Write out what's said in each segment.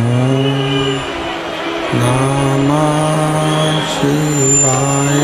नमः शिवाय।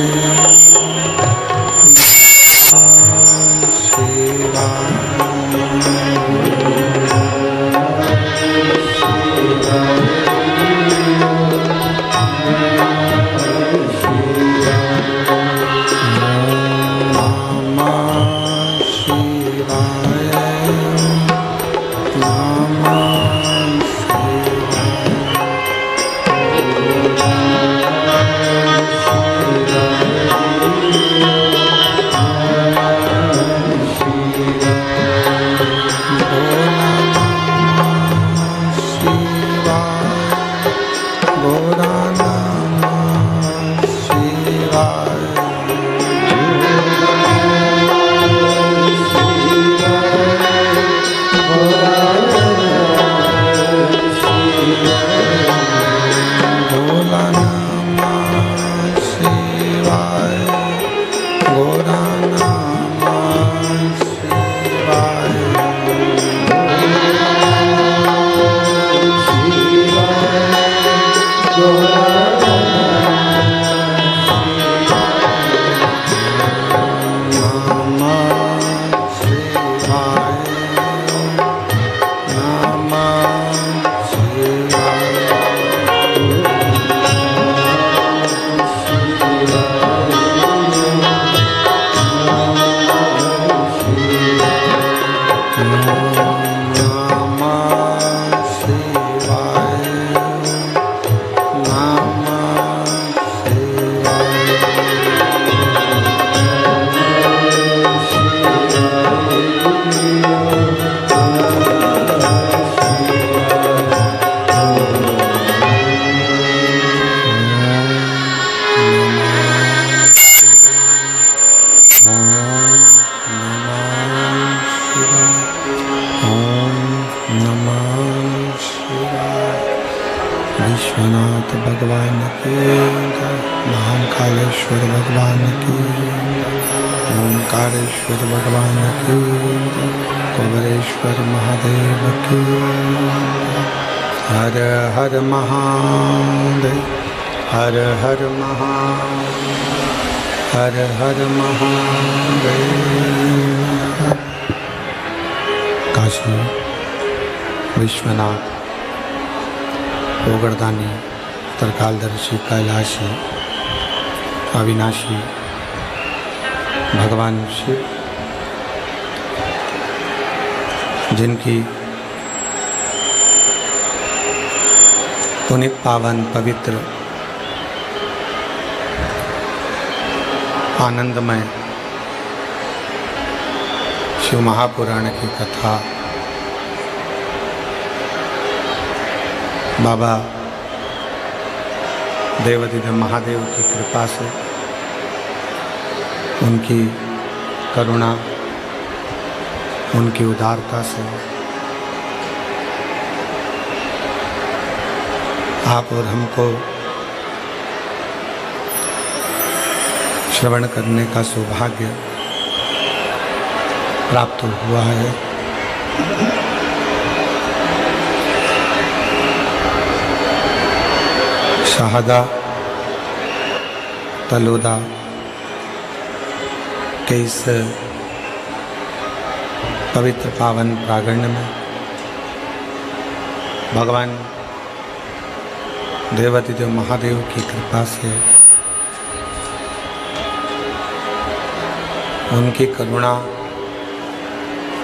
विश्वनाथ भगवान की जय। महाकालेश्वर भगवान की जय। ओंकारेश्वर भगवान की जय। कुबेरेश्वर महादेव की जय। हर हर महादेव, हर हर महादेव, हर हर महादेव। काशी विश्वनाथ ओगरदानी त्रिकालदर्शी कैलाशी अविनाशी भगवान शिव, जिनकी पुनित पावन पवित्र आनंदमय शिव महापुराण की कथा बाबा देवाधिदेव महादेव की कृपा से, उनकी करुणा, उनकी उदारता से आप और हमको श्रवण करने का सौभाग्य प्राप्त हुआ है। शाहदा तलोदा के इस पवित्र पावन प्रांगण में भगवान देवाधिदेव महादेव की कृपा से, उनकी करुणा,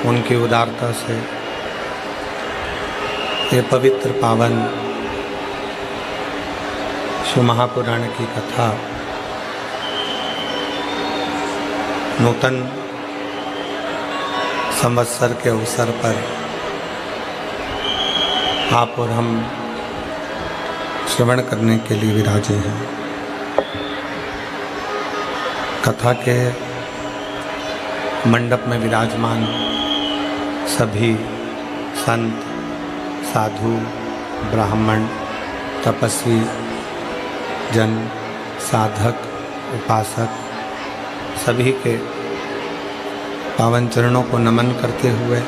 उनकी उदारता से ये पवित्र पावन शिव महापुराण की कथा नूतन संवत्सर के अवसर पर आप और हम श्रवण करने के लिए विराजे हैं। कथा के मंडप में विराजमान सभी संत, साधु, ब्राह्मण, तपस्वी जन, साधक, उपासक सभी के पावन चरणों को नमन करते हुए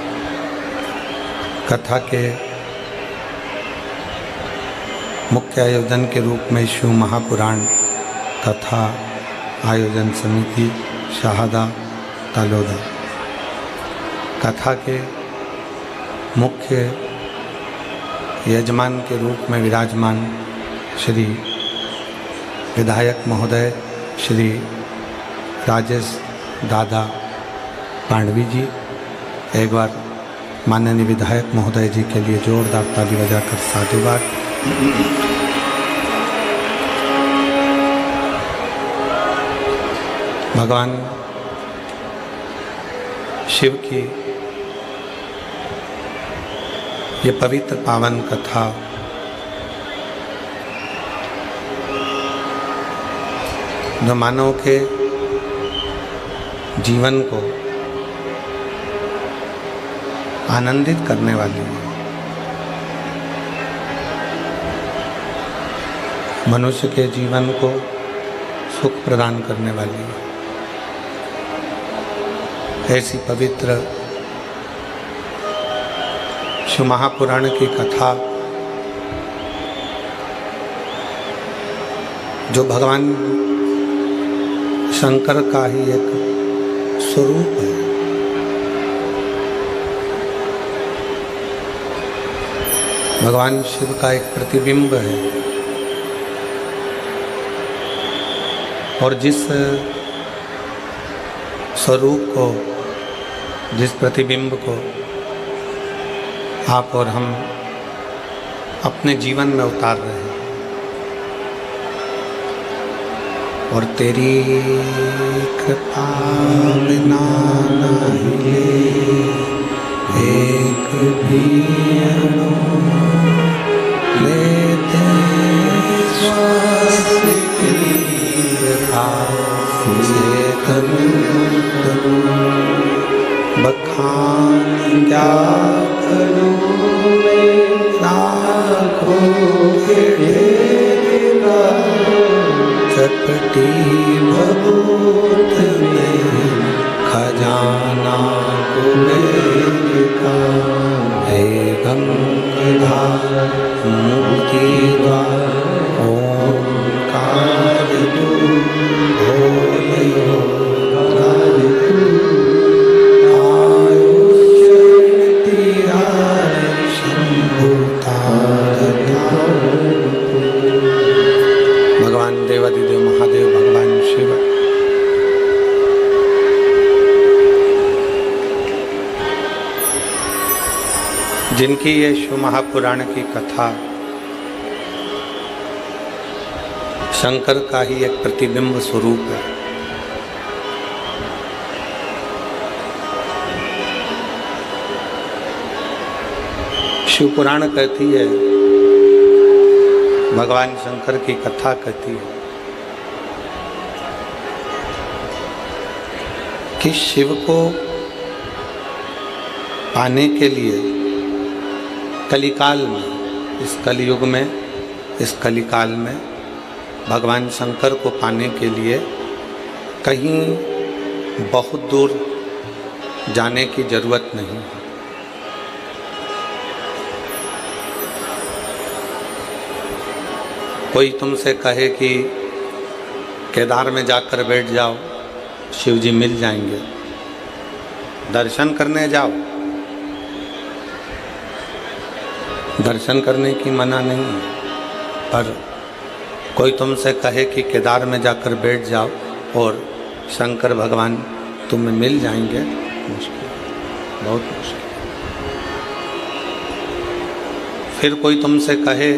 कथा के मुख्य आयोजन के रूप में शिव महापुराण कथा आयोजन समिति शाहदा तलोदा। कथा के मुख्य यजमान के रूप में विराजमान श्री विधायक महोदय श्री राजेश दादा पांडवी जी। एक बार माननीय विधायक महोदय जी के लिए जोरदार ताली बजाकर साधुवाद। भगवान शिव की ये पवित्र पावन कथा जो मानव के जीवन को आनंदित करने वाली है, मनुष्य के जीवन को सुख प्रदान करने वाली है, ऐसी पवित्र शिव महापुराण की कथा जो भगवान शंकर का ही एक स्वरूप है। भगवान शिव का एक प्रतिबिंब है और जिस स्वरूप को, जिस प्रतिबिंब को आप और हम अपने जीवन में उतार रहे हैं, और तेरी कृपा बिना नहीं एक भी अणु लेते श्वास की कृपा से तनु बखान क्या करूं मैं लाखों के ढेर चपटी भभूत में खजाना कुबेर का हे गंगाधर मुक्ति द्वार ओंकार तू भोले ओंकार तू आयुष्य तेरा शंभु भगवान देवादिदेव महादेव भगवान शिव जिनकी ये शिव महापुराण की कथा शंकर का ही एक प्रतिबिंब स्वरूप है। शिव पुराण कहती है, भगवान शंकर की कथा कहती है कि शिव को पाने के लिए कलिकाल में, इस कलयुग में, इस कलिकाल में भगवान शंकर को पाने के लिए कहीं बहुत दूर जाने की जरूरत नहीं है। कोई तुमसे कहे कि केदार में जाकर बैठ जाओ, शिव जी मिल जाएंगे, दर्शन करने जाओ, दर्शन करने की मना नहीं है, पर कोई तुमसे कहे कि केदार में जाकर बैठ जाओ और शंकर भगवान तुम्हें मिल जाएंगे, मुश्किल, बहुत मुश्किल। फिर कोई तुमसे कहे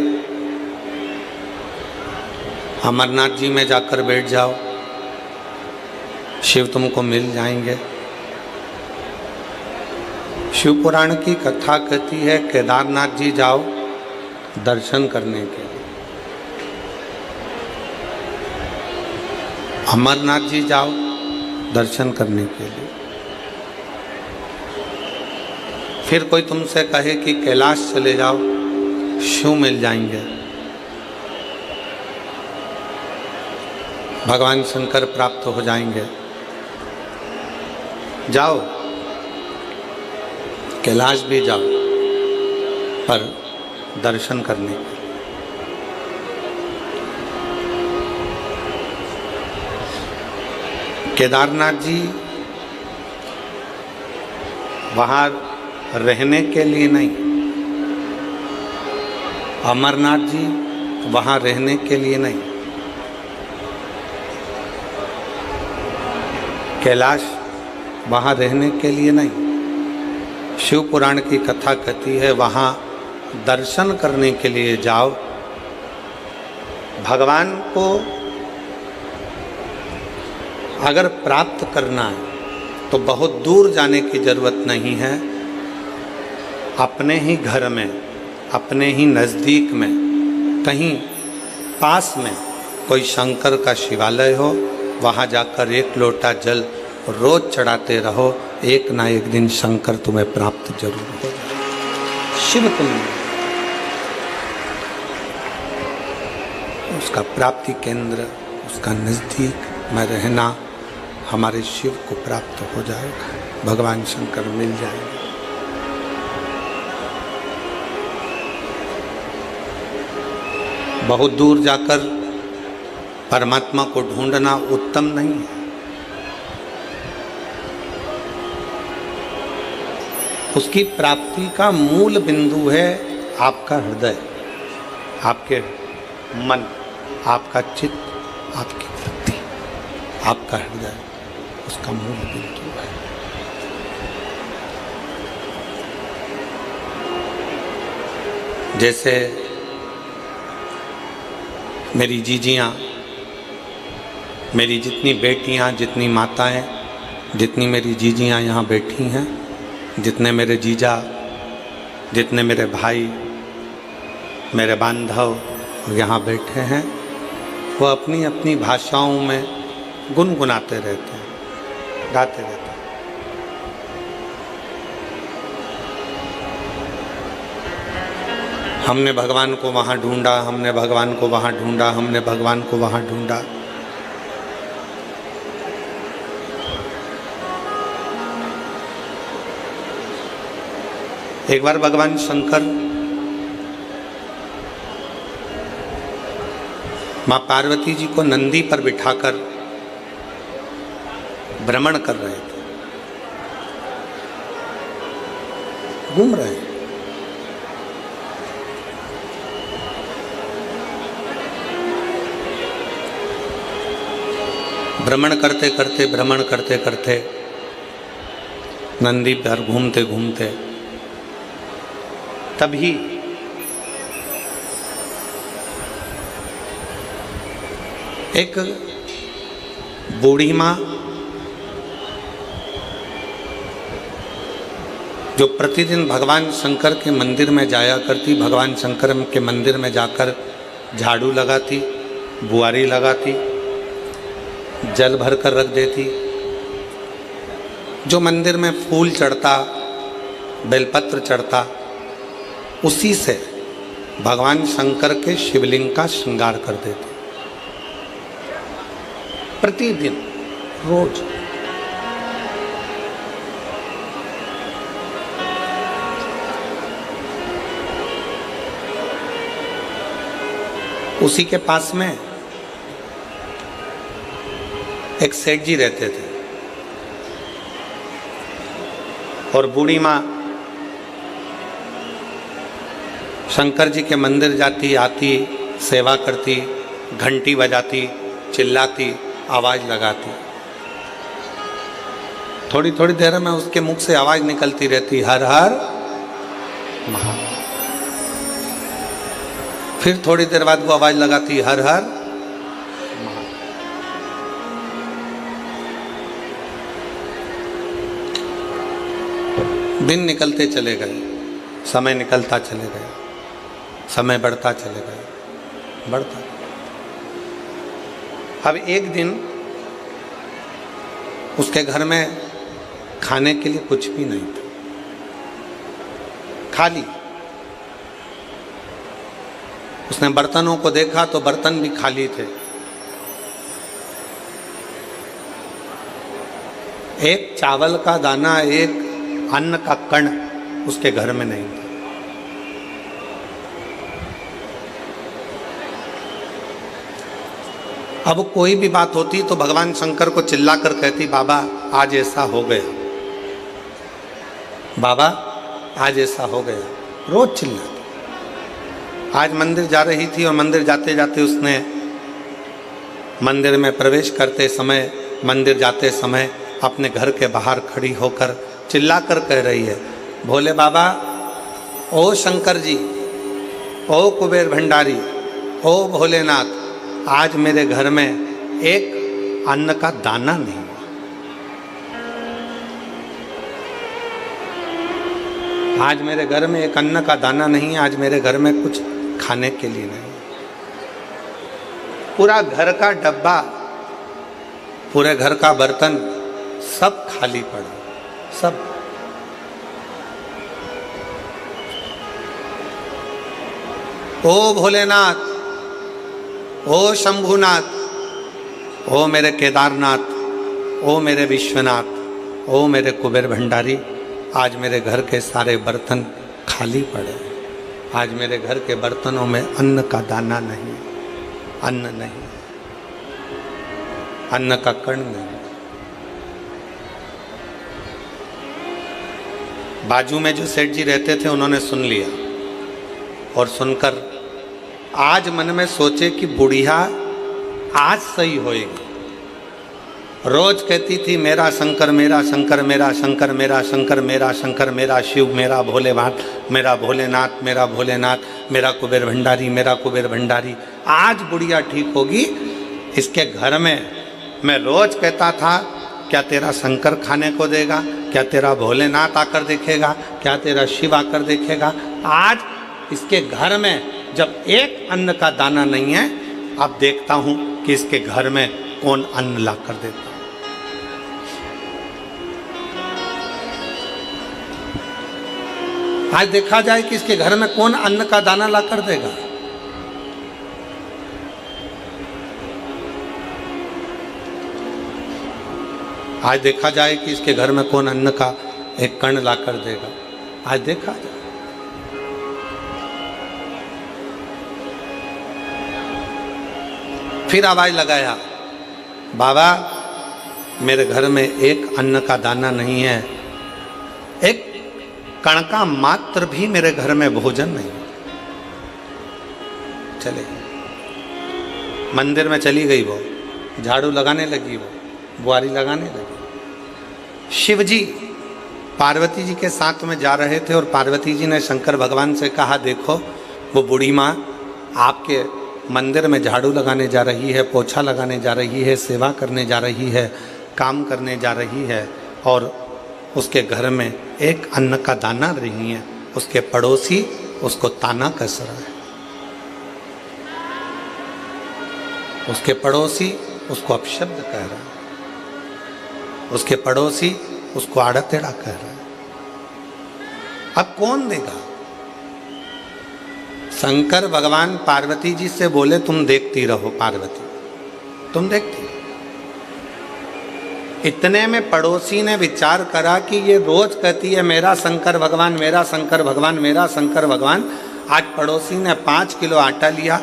अमरनाथ जी में जाकर बैठ जाओ, शिव तुमको मिल जाएंगे। शिव पुराण की कथा कहती है केदारनाथ जी जाओ दर्शन करने के लिए, अमरनाथ जी जाओ दर्शन करने के लिए। फिर कोई तुमसे कहे कि कैलाश चले जाओ, शिव मिल जाएंगे, भगवान शंकर प्राप्त हो जाएंगे, जाओ कैलाश भी जाओ, पर दर्शन करने के। केदारनाथ जी वहाँ रहने के लिए नहीं, अमरनाथ जी वहाँ रहने के लिए नहीं, कैलाश वहाँ रहने के लिए नहीं। शिव पुराण की कथा कहती है वहाँ दर्शन करने के लिए जाओ। भगवान को अगर प्राप्त करना है तो बहुत दूर जाने की जरूरत नहीं है। अपने ही घर में, अपने ही नज़दीक में, कहीं पास में कोई शंकर का शिवालय हो, वहाँ जाकर एक लोटा जल रोज चढ़ाते रहो। एक ना एक दिन शंकर तुम्हें प्राप्त जरूर हो जाए। शिव तुम्हें उसका प्राप्ति केंद्र, उसका नज़दीक में रहना, हमारे शिव को प्राप्त हो जाएगा, भगवान शंकर मिल जाएंगे। बहुत दूर जाकर परमात्मा को ढूंढना उत्तम नहीं है। उसकी प्राप्ति का मूल बिंदु है आपका हृदय, आपके मन, आपका चित्त, आपकी वृत्ति, आपका हृदय उसका मूल बिंदु है। जैसे मेरी जीजियाँ, मेरी जितनी बेटियाँ, जितनी माताएं, जितनी मेरी जीजियाँ यहाँ बैठी हैं, जितने मेरे जीजा, जितने मेरे भाई, मेरे बांधव यहाँ बैठे हैं, वो अपनी अपनी भाषाओं में गुनगुनाते रहते हैं, गाते रहते हैं। हमने भगवान को वहाँ ढूंढा, हमने भगवान को वहाँ ढूंढा, हमने भगवान को वहाँ ढूंढा। एक बार भगवान शंकर माँ पार्वती जी को नंदी पर बिठाकर भ्रमण कर रहे थे, घूम रहे हैं। भ्रमण करते करते नंदी पर घूमते घूमते तभी एक बूढ़ी माँ जो प्रतिदिन भगवान शंकर के मंदिर में जाया करती, भगवान शंकर के मंदिर में जाकर झाड़ू लगाती, बुआरी लगाती, जल भर कर रख देती, जो मंदिर में फूल चढ़ता, बेलपत्र चढ़ता, उसी से भगवान शंकर के शिवलिंग का श्रृंगार कर देते प्रतिदिन, रोज। उसी के पास में एक सेठ जी रहते थे और बूढ़ी माँ शंकर जी के मंदिर जाती, आती, सेवा करती, घंटी बजाती, चिल्लाती, आवाज़ लगाती। थोड़ी थोड़ी देर में उसके मुख से आवाज़ निकलती रहती, हर हर महादेव। फिर थोड़ी देर बाद वो आवाज़ लगाती, हर हर महादेव। दिन निकलते चले गए, समय निकलता चले गए, समय बढ़ता चले गए, बढ़ता। अब एक दिन उसके घर में खाने के लिए कुछ भी नहीं था, खाली। उसने बर्तनों को देखा तो बर्तन भी खाली थे। एक चावल का दाना, एक अन्न का कण उसके घर में नहीं था। अब कोई भी बात होती तो भगवान शंकर को चिल्ला कर कहती, बाबा आज ऐसा हो गया, बाबा आज ऐसा हो गया, रोज चिल्लाती। आज मंदिर जा रही थी और मंदिर जाते जाते उसने मंदिर में प्रवेश करते समय, मंदिर जाते समय अपने घर के बाहर खड़ी होकर चिल्लाकर कह रही है, भोले बाबा, ओ शंकर जी, ओ कुबेर भंडारी, ओ भोलेनाथ, आज मेरे घर में एक अन्न का दाना नहीं हुआ। आज मेरे घर में एक अन्न का दाना नहीं, आज मेरे घर में कुछ खाने के लिए नहीं। पूरा घर का डब्बा, पूरे घर का बर्तन सब खाली पड़ा, सब। ओ भोलेनाथ, ओ शंभुनाथ, ओ मेरे केदारनाथ, ओ मेरे विश्वनाथ, ओ मेरे कुबेर भंडारी, आज मेरे घर के सारे बर्तन खाली पड़े। आज मेरे घर के बर्तनों में अन्न का दाना नहीं, अन्न नहीं, अन्न का कण नहीं। बाजू में जो सेठ जी रहते थे उन्होंने सुन लिया और सुनकर आज मन में सोचे कि बुढ़िया आज सही होएगी। रोज कहती थी, मेरा शंकर, मेरा शंकर, मेरा शंकर, मेरा शंकर, मेरा शंकर, मेरा शिव, मेरा भोलेनाथ, मेरा भोलेनाथ, मेरा भोलेनाथ, मेरा कुबेर भंडारी, मेरा कुबेर भंडारी। आज बुढ़िया ठीक होगी। इसके घर में मैं रोज कहता था, क्या तेरा शंकर खाने को देगा, क्या तेरा भोलेनाथ आकर देखेगा, क्या तेरा शिव आकर देखेगा। आज इसके घर में जब एक अन्न का दाना नहीं है, अब देखता हूं कि इसके घर में कौन अन्न ला कर देता। आज देखा जाए कि इसके घर में कौन अन्न का दाना ला कर देगा। आज देखा जाए कि इसके घर में कौन अन्न का एक कण ला कर देगा। आज देखा जाए। फिर आवाज लगाया, बाबा मेरे घर में एक अन्न का दाना नहीं है, एक कण का मात्र भी मेरे घर में भोजन नहीं। चले मंदिर में चली गई, वो झाड़ू लगाने लगी, वो बुआरी लगाने लगी। शिवजी पार्वती जी के साथ में जा रहे थे और पार्वती जी ने शंकर भगवान से कहा, देखो वो बूढ़ी माँ आपके मंदिर में झाड़ू लगाने जा रही है, पोछा लगाने जा रही है, सेवा करने जा रही है, काम करने जा रही है, और उसके घर में एक अन्न का दाना नहीं है। उसके पड़ोसी उसको ताना कस रहा है, उसके पड़ोसी उसको अपशब्द कह रहा है, उसके पड़ोसी उसको आड़ा टेढ़ा कह रहा है। अब कौन देगा? शंकर भगवान पार्वती जी से बोले, तुम देखती रहो पार्वती, तुम देखती। इतने में पड़ोसी ने विचार करा कि ये रोज कहती है मेरा शंकर भगवान, मेरा शंकर भगवान, मेरा शंकर भगवान। आज पड़ोसी ने 5 किलो आटा लिया,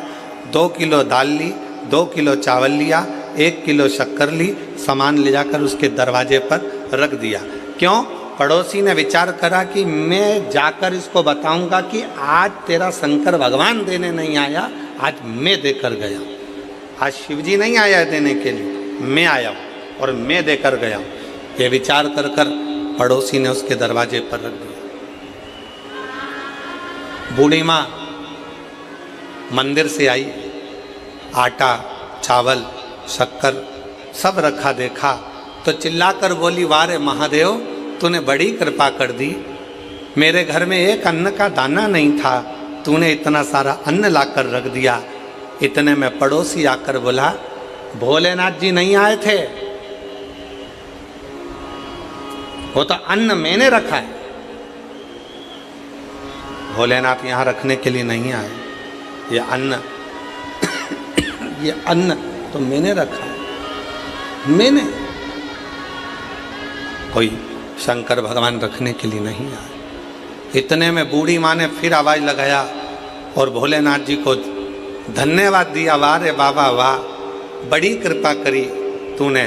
2 किलो दाल ली, 2 किलो चावल लिया, 1 किलो शक्कर ली, सामान ले जाकर उसके दरवाजे पर रख दिया। क्यों? पड़ोसी ने विचार करा कि मैं जाकर इसको बताऊंगा कि आज तेरा शंकर भगवान देने नहीं आया, आज मैं देकर गया। आज शिवजी नहीं आया देने के लिए, मैं आया हूँ और मैं देकर गया हूँ। ये विचार कर कर पड़ोसी ने उसके दरवाजे पर रख दिया। बूढ़ी माँ मंदिर से आई, आटा, चावल, शक्कर सब रखा देखा तो चिल्लाकर बोली, वाह रे महादेव, तूने बड़ी कृपा कर दी। मेरे घर में एक अन्न का दाना नहीं था, तूने इतना सारा अन्न लाकर रख दिया। इतने में पड़ोसी आकर बोला, भोलेनाथ जी नहीं आए थे, वो तो अन्न मैंने रखा है। भोलेनाथ यहाँ रखने के लिए नहीं आए, ये अन्न ये अन्न तो मैंने रखा है, मैंने। कोई शंकर भगवान रखने के लिए नहीं आए। इतने में बूढ़ी माँ ने फिर आवाज लगाया और भोलेनाथ जी को धन्यवाद दिया, वाह रे बाबा वाह, बड़ी कृपा करी तूने,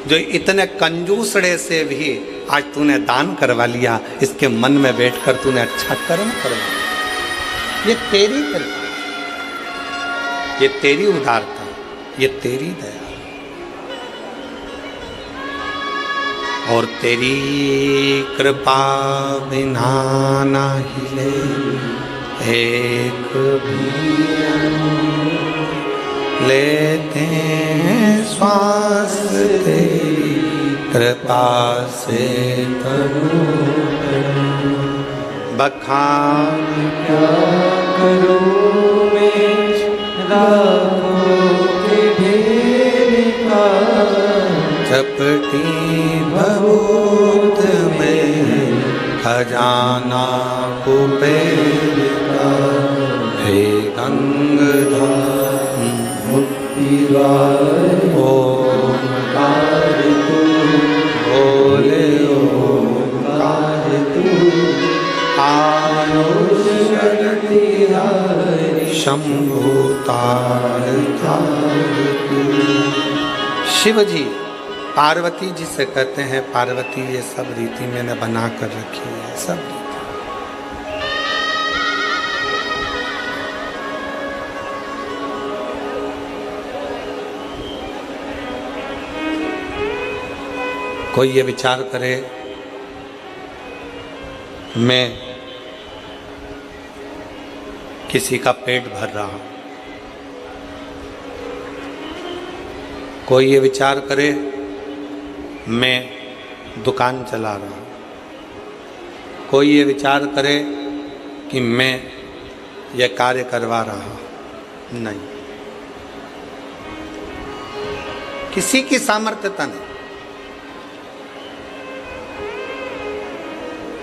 जो इतने कंजूसड़े से भी आज तूने दान करवा लिया, इसके मन में बैठकर तूने अच्छा कर्म करवा। ये तेरी कृपा, ये तेरी उदारता, ये तेरी दया, और तेरी कृपा बिना ना हिले एक भी लेते हैं श्वास, तेरी कृपा से तनु बखान क्या करूं मैं, राखों के ढेर का चपटी भभूत में खजाना कुबेर का, हे गंगाधर ओंकार तू, बोले ओंकार तू, आयुष शक्ति हरि शंभु तार तू। शिव जी पार्वती जी से कहते हैं, पार्वती ये सब रीति मैंने बना कर रखी है, सब रीति। कोई ये विचार करे मैं किसी का पेट भर रहा हूं, कोई ये विचार करे मैं दुकान चला रहा हूं, कोई ये विचार करे कि मैं ये कार्य करवा रहा हूं, नहीं, किसी की सामर्थ्यता नहीं।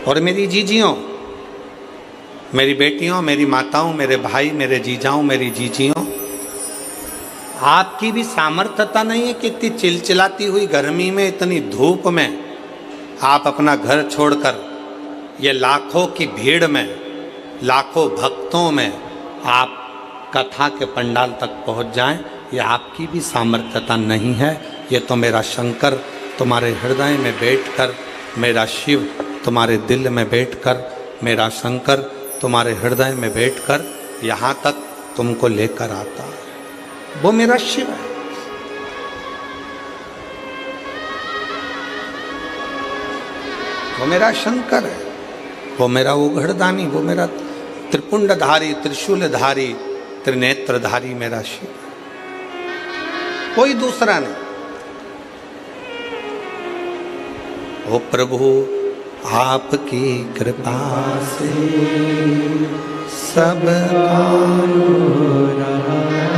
और मेरी जीजियों, मेरी बेटियों, मेरी माताओं, मेरे भाई, मेरे जीजाओं, मेरी जीजियों, आपकी भी सामर्थ्यता नहीं है कि इतनी चिलचिलाती हुई गर्मी में, इतनी धूप में आप अपना घर छोड़कर ये लाखों की भीड़ में, लाखों भक्तों में आप कथा के पंडाल तक पहुंच जाएं। ये आपकी भी सामर्थ्यता नहीं है। ये तो मेरा शंकर तुम्हारे हृदय में बैठकर, मेरा शिव तुम्हारे दिल में बैठकर, मेरा शंकर तुम्हारे हृदय में बैठकर यहाँ तक तुमको लेकर आता है। वो मेरा शिव है। वो मेरा शंकर है, वो मेरा उघड़दानी, वो मेरा त्रिपुंडधारी, त्रिशूलधारी, त्रिनेत्रधारी मेरा शिव है, कोई दूसरा नहीं। ओ प्रभु आपकी कृपा से सब काम हो रहा है,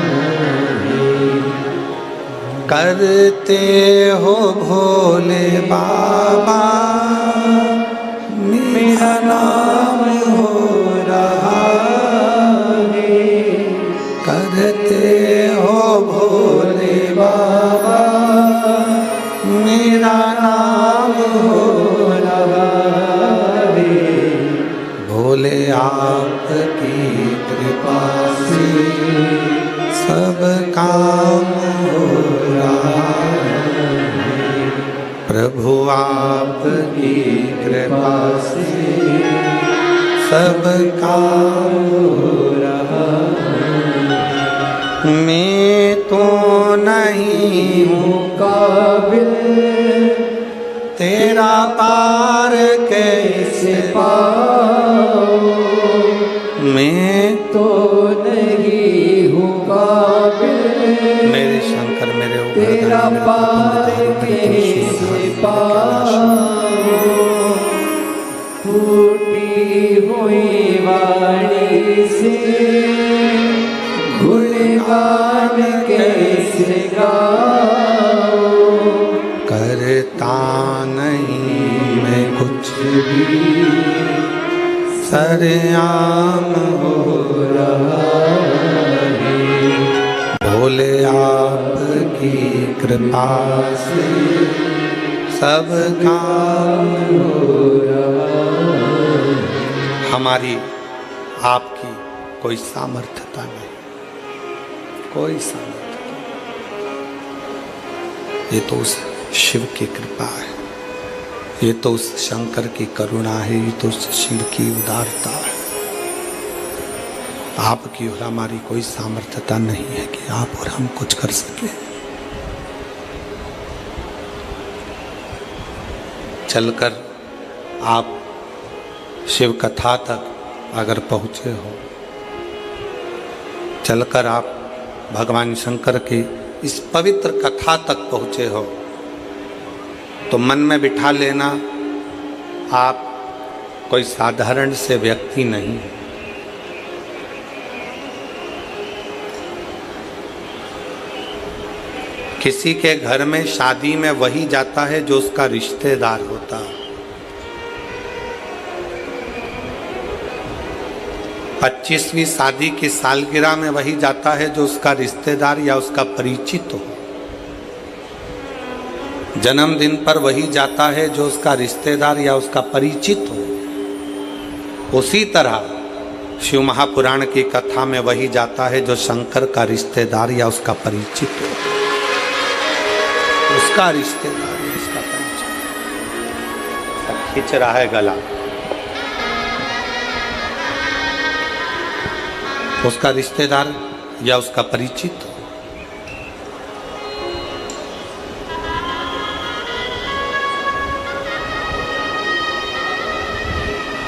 करते हो भोले बाबा मेरा नाम हो रहा है, करते हो भोले बाबा मेरा नाम हो रहा है, भोले आपकी कृपा से सब काम हो रहा है, प्रभु आपकी कृपा से सब काम हो रहा है। मैं तो नहीं हूँ काबिल तेरा पार कैसे पाऊं, मैं तो नहीं हूँ काबिल मेरे शंकर मेरे तेरा पार कैसे पाऊं, टूटी हुई वाणी से गुणगान कैसे गाऊं, करता नहीं मैं कुछ भी, सरेआम हो रहा है, भोले आपकी कृपा से सब काम हो रहा है। हमारी आपकी कोई सामर्थ्यता नहीं, कोई सामर्थ्यता। ये तो उस शिव की कृपा है, ये तो उस शंकर की करुणा है, ये तो उस शिव की उदारता है। आपकी और हमारी कोई सामर्थ्यता नहीं है कि आप और हम कुछ कर सके। चलकर आप शिव कथा तक अगर पहुँचे हो, चलकर आप भगवान शंकर की इस पवित्र कथा तक पहुँचे हो, तो मन में बिठा लेना आप कोई साधारण से व्यक्ति नहीं। किसी के घर में शादी में वही जाता है जो उसका रिश्तेदार होता है। 25वीं शादी की सालगिरह में वही जाता है जो उसका रिश्तेदार या उसका परिचित हो। जन्मदिन पर वही जाता है जो उसका रिश्तेदार या उसका परिचित हो। उसी तरह शिव महापुराण की कथा में वही जाता है जो शंकर का रिश्तेदार या उसका परिचित हो। उसका रिश्तेदार या उसका परिचित। सब खींच रहा है गला। उसका रिश्तेदार या उसका परिचित हो।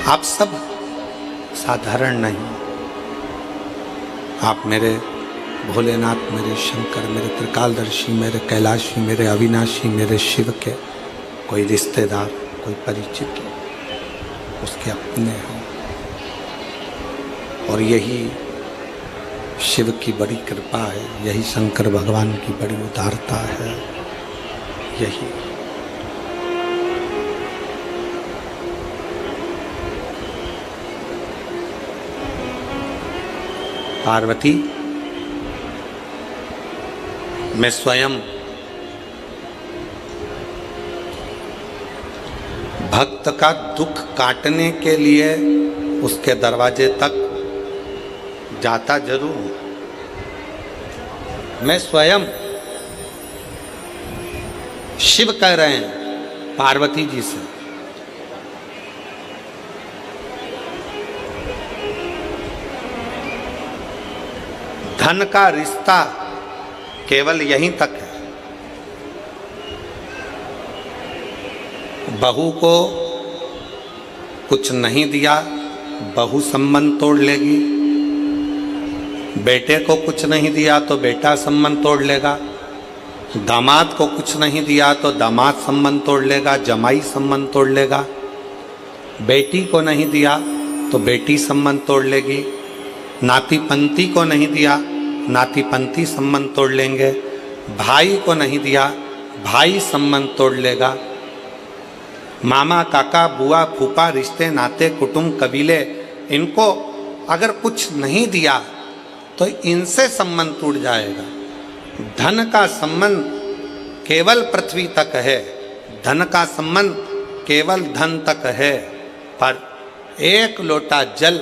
आप सब साधारण नहीं। आप मेरे भोलेनाथ, मेरे शंकर, मेरे त्रिकालदर्शी, मेरे कैलाशी, मेरे अविनाशी, मेरे शिव के कोई रिश्तेदार, कोई परिचित हो, उसके अपने हो। और यही शिव की बड़ी कृपा है, यही शंकर भगवान की बड़ी उदारता है। यही पार्वती, मैं स्वयं भक्त का दुख काटने के लिए उसके दरवाजे तक जाता जरूर हूं। मैं स्वयं, शिव कह रहे हैं पार्वती जी से, धन का रिश्ता केवल यहीं तक है। बहू को कुछ नहीं दिया, बहू संबंध तोड़ लेगी। बेटे को कुछ नहीं दिया तो बेटा संबंध तोड़ लेगा। दामाद को कुछ नहीं दिया तो दामाद संबंध तोड़ लेगा, जमाई संबंध तोड़ लेगा। बेटी को नहीं दिया तो बेटी संबंध तोड़ लेगी। नाती पंती को नहीं दिया, नाती पंती संबंध तोड़ लेंगे। भाई को नहीं दिया, भाई संबंध तोड़ लेगा। मामा, काका, बुआ, फूफा, रिश्ते, नाते, कुटुंब, कबीले, इनको अगर कुछ नहीं दिया तो इनसे संबंध टूट जाएगा। धन का संबंध केवल पृथ्वी तक है, धन का संबंध केवल धन तक है। पर एक लोटा जल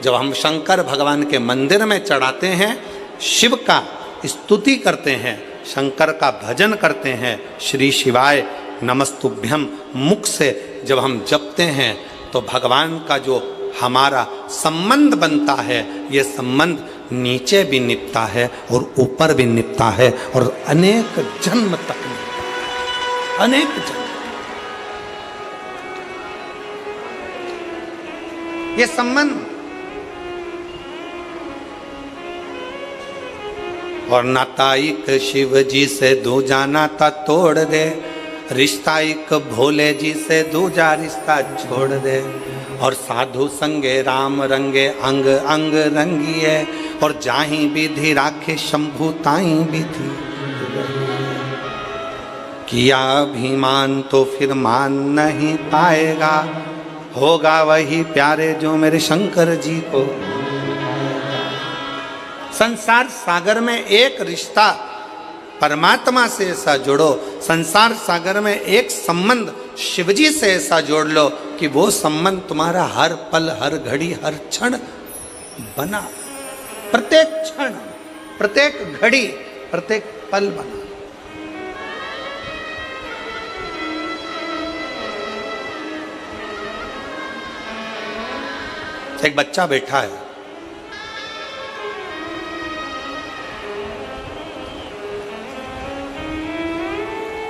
जब हम शंकर भगवान के मंदिर में चढ़ाते हैं, शिव का स्तुति करते हैं, शंकर का भजन करते हैं, श्री शिवाय नमस्तुभ्यम मुख से जब हम जपते हैं, तो भगवान का जो हमारा संबंध बनता है, ये संबंध नीचे भी निपटा है और ऊपर भी निपटा है और अनेक जन्म तक निपटा है, अनेक जन्म। ये संबंध और नाता एक शिव जी से दूजा नाता तोड़ दे, रिश्ता एक भोले जी से दूजा रिश्ता छोड़ दे। और साधु संगे राम रंगे अंग अंग रंगिए, और जाही विधि राखे शंभु ताई विधि। किया अभिमान तो फिर मान नहीं पाएगा, होगा वही प्यारे जो मेरे शंकर जी को। संसार सागर में एक रिश्ता परमात्मा से ऐसा जोड़ो, संसार सागर में एक संबंध शिवजी से ऐसा जोड़ लो कि वो संबंध तुम्हारा हर पल, हर घड़ी, हर क्षण बना, प्रत्येक क्षण, प्रत्येक घड़ी, प्रत्येक पल बना। एक बच्चा बैठा है,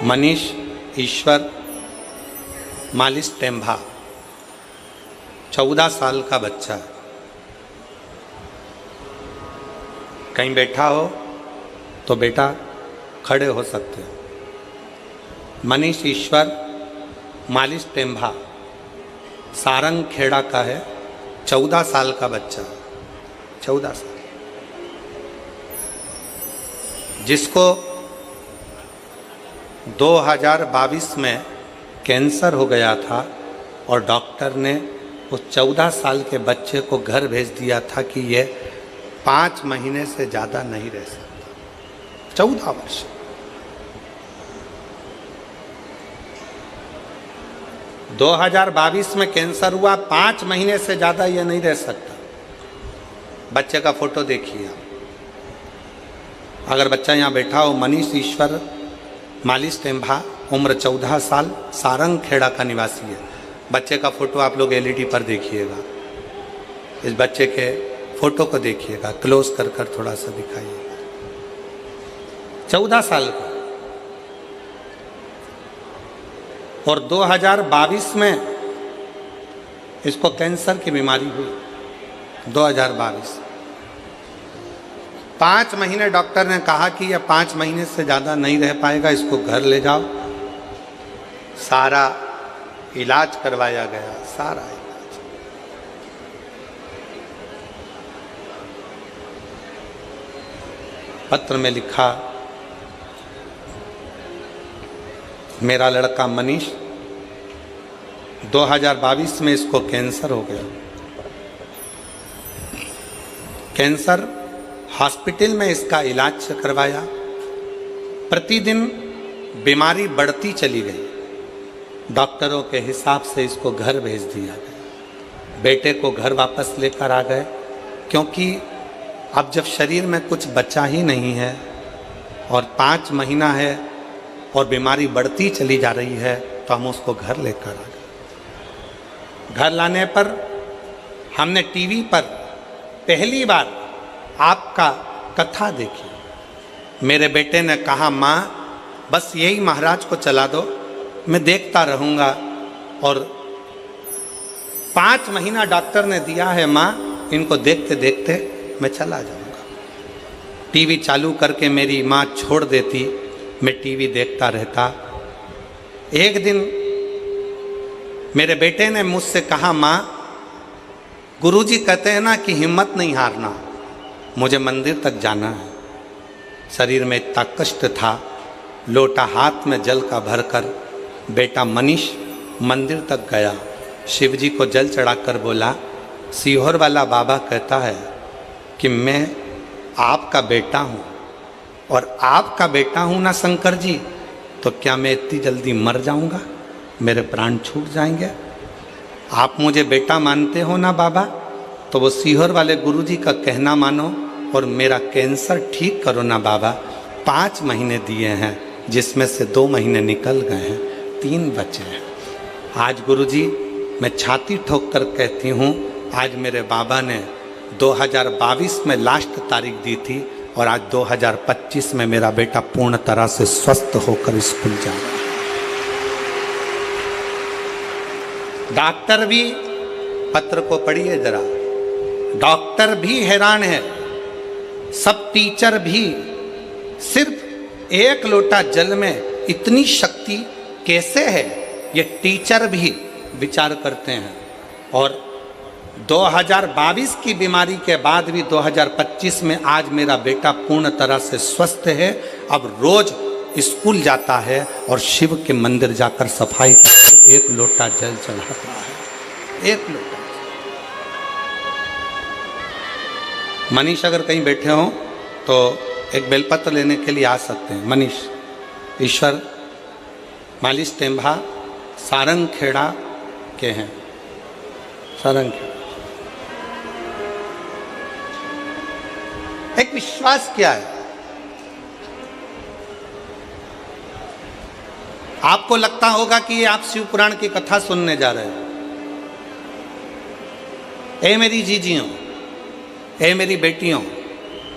मनीष ईश्वर मालिश टेम्भा, 14 साल का बच्चा है। कहीं बैठा हो तो बेटा खड़े हो सकते हो। मनीष ईश्वर मालिश टेम्भा सारंग खेड़ा का है, 14 साल का बच्चा, 14 साल, जिसको 2022 में कैंसर हो गया था और डॉक्टर ने उस 14 साल के बच्चे को घर भेज दिया था कि ये 5 महीने से ज़्यादा नहीं रह सकता। 14 वर्ष। दो 2022 में कैंसर हुआ, 5 महीने से ज़्यादा ये नहीं रह सकता। बच्चे का फोटो देखिए आप। अगर बच्चा यहाँ बैठा हो, मनीष ईश्वर मालिश टेम्भा, उम्र 14 साल, सारंग खेड़ा का निवासी है। बच्चे का फोटो आप लोग एलईडी पर देखिएगा। इस बच्चे के फोटो को देखिएगा, क्लोज कर कर थोड़ा सा दिखाइएगा। 14 साल का। और 2022 में इसको कैंसर की बीमारी हुई। 2022 5 महीने डॉक्टर ने कहा कि यह 5 महीने से ज़्यादा नहीं रह पाएगा, इसको घर ले जाओ। सारा इलाज करवाया गया, सारा इलाज। पत्र में लिखा, मेरा लड़का मनीष 2022 में इसको कैंसर हो गया। कैंसर हॉस्पिटल में इसका इलाज करवाया। प्रतिदिन बीमारी बढ़ती चली गई। डॉक्टरों के हिसाब से इसको घर भेज दिया गया। बेटे को घर वापस लेकर आ गए, क्योंकि अब जब शरीर में कुछ बचा ही नहीं है और 5 महीना है और बीमारी बढ़ती चली जा रही है, तो हम उसको घर लेकर आ गए। घर लाने पर हमने टीवी पर पहली बार आपका कथा देखी। मेरे बेटे ने कहा, माँ बस यही महाराज को चला दो, मैं देखता रहूँगा। और 5 महीना डॉक्टर ने दिया है माँ, इनको देखते देखते मैं चला जाऊँगा। टीवी चालू करके मेरी माँ छोड़ देती, मैं टीवी देखता रहता। एक दिन मेरे बेटे ने मुझसे कहा, माँ गुरुजी कहते हैं ना कि हिम्मत नहीं हारना, मुझे मंदिर तक जाना है। शरीर में इतना कष्ट था, लोटा हाथ में जल का भरकर बेटा मनीष मंदिर तक गया। शिव जी को जल चढ़ाकर बोला, सीहोर वाला बाबा कहता है कि मैं आपका बेटा हूँ, और आपका बेटा हूँ ना शंकर जी, तो क्या मैं इतनी जल्दी मर जाऊँगा? मेरे प्राण छूट जाएंगे? आप मुझे बेटा मानते हो ना बाबा? तो वो सीहोर वाले गुरुजी का कहना मानो और मेरा कैंसर ठीक करो ना बाबा। 5 महीने दिए हैं, जिसमें से 2 महीने निकल गए हैं, 3 बचे हैं। आज गुरुजी मैं छाती ठोक कर कहती हूँ, आज मेरे बाबा ने 2022 में लास्ट तारीख दी थी और आज 2025 में मेरा बेटा पूर्ण तरह से स्वस्थ होकर स्कूल जा रहा है। डॉक्टर भी, पत्र को पढ़िए जरा, डॉक्टर भी हैरान है, सब टीचर भी। सिर्फ 1 लोटा जल में इतनी शक्ति कैसे है, ये टीचर भी विचार करते हैं। और 2022 की बीमारी के बाद भी 2025 में आज मेरा बेटा पूर्ण तरह से स्वस्थ है। अब रोज स्कूल जाता है और शिव के मंदिर जाकर सफाई करकर 1 लोटा जल चढ़ाता है। 1 लोटा। मनीष अगर कहीं बैठे हों तो एक बेलपत्र लेने के लिए आ सकते हैं। मनीष ईश्वर मालिश टेम्भा सारंग खेड़ा के हैं। सारंग खेड़ा। एक विश्वास क्या है? आपको लगता होगा कि ये आप शिव पुराण की कथा सुनने जा रहे हैं। ए मेरी जीजियों, ए मेरी बेटियों,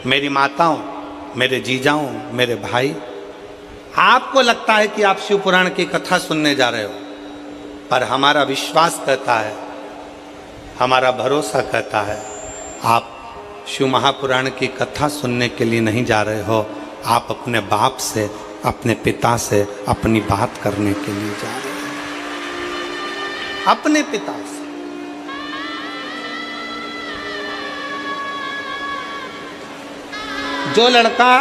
मेरी माताओं, मेरे जीजाओं, मेरे भाई, आपको लगता है कि आप शिव पुराण की कथा सुनने जा रहे हो, पर हमारा विश्वास कहता है, हमारा भरोसा कहता है, आप शिव महापुराण की कथा सुनने के लिए नहीं जा रहे हो, आप अपने बाप से, अपने पिता से अपनी बात करने के लिए जा रहे हो, अपने पिता से। जो लड़का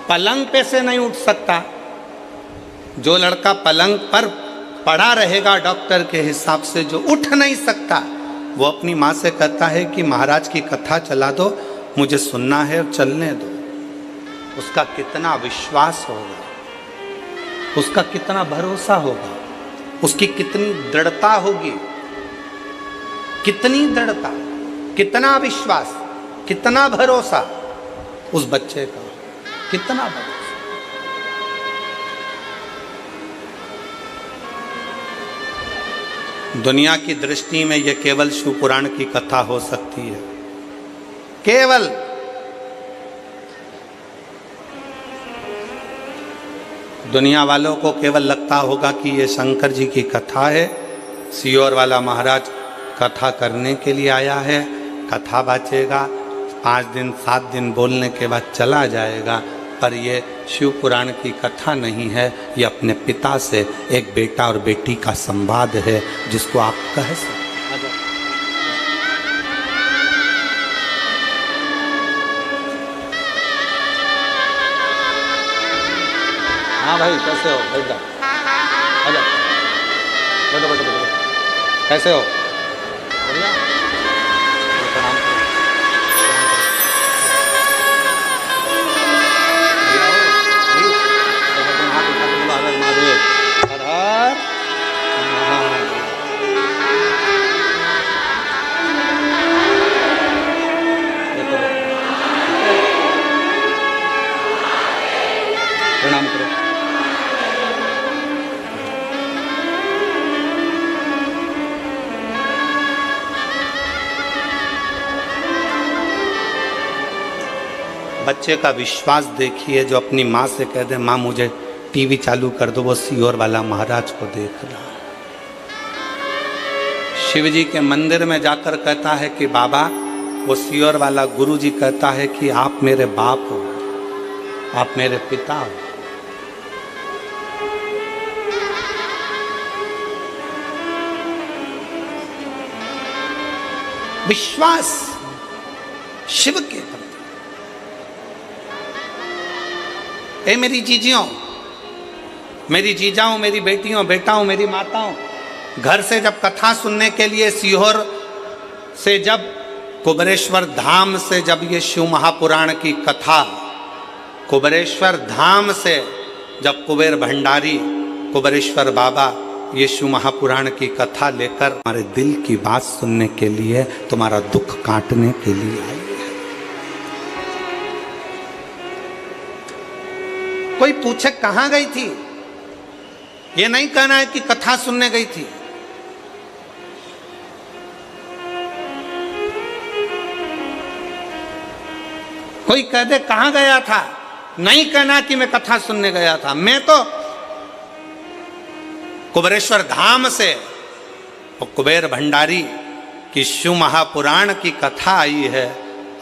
पलंग पे से नहीं उठ सकता, जो लड़का पलंग पर पड़ा रहेगा डॉक्टर के हिसाब से, जो उठ नहीं सकता, वो अपनी माँ से कहता है कि महाराज की कथा चला दो, मुझे सुनना है और चलने दो। उसका कितना विश्वास होगा, उसका कितना भरोसा होगा, उसकी कितनी दृढ़ता होगी, कितनी दृढ़ता, कितना विश्वास, कितना भरोसा उस बच्चे का, कितना भरोसा। दुनिया की दृष्टि में यह केवल शिव पुराण की कथा हो सकती है, केवल। दुनिया वालों को केवल लगता होगा कि ये शंकर जी की कथा है, सियोर वाला महाराज कथा करने के लिए आया है, कथा बाचेगा, 5 दिन 7 दिन बोलने के बाद चला जाएगा, पर ये शिव पुराण की कथा नहीं है, ये अपने पिता से एक बेटा और बेटी का संवाद है, जिसको आप कह सकते। हाँ भाई, कैसे हो? बैठ जाओ, आ जाओ, बैठो बैठो बैठो। कैसे हो? बढ़िया। प्रणाम करो। हाथ उठा के बोलो हर हर महादेव, हर हर महादेव। प्रणाम करो। बच्चे का विश्वास देखिए, जो अपनी माँ से कह दे, माँ मुझे टीवी चालू कर दो, वो सियोर वाला महाराज को देख रहा। शिव जी के मंदिर में जाकर कहता है कि बाबा, वो सियोर वाला गुरु जी कहता है कि आप मेरे बाप हो, आप मेरे पिता हो। विश्वास शिव के प्रति। ए मेरी जीजियों, मेरी जीजाओं, मेरी बेटियों, बेटाओं, मेरी माताओं, घर से जब कथा सुनने के लिए सीहोर से, जब कुबेरेश्वर धाम से, जब ये शिव महापुराण की कथा कुबेरेश्वर धाम से, जब कुबेर भंडारी, कुबेरेश्वर बाबा ये शिव महापुराण की कथा लेकर हमारे दिल की बात सुनने के लिए, तुम्हारा दुख काटने के लिए आए। कोई पूछे कहां गई थी, ये नहीं कहना है कि कथा सुनने गई थी। कोई कह दे कहां गया था, नहीं कहना कि मैं कथा सुनने गया था। मैं तो कुबेरेश्वर धाम से, और कुबेर भंडारी की शिव महापुराण की कथा आई है,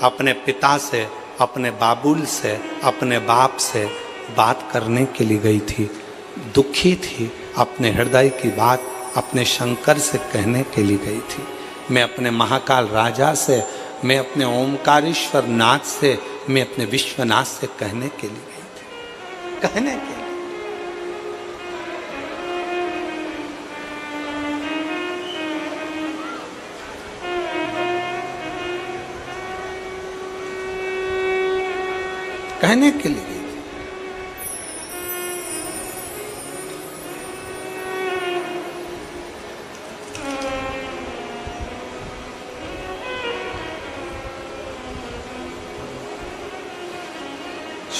अपने पिता से, अपने बाबुल से, अपने बाप से बात करने के लिए गई थी। दुखी थी, अपने हृदय की बात अपने शंकर से कहने के लिए गई थी। मैं अपने महाकाल राजा से, मैं अपने ओमकारेश्वर नाथ से, मैं अपने विश्वनाथ से कहने के लिए गई थी, कहने के लिए। कहने के लिए गई थी।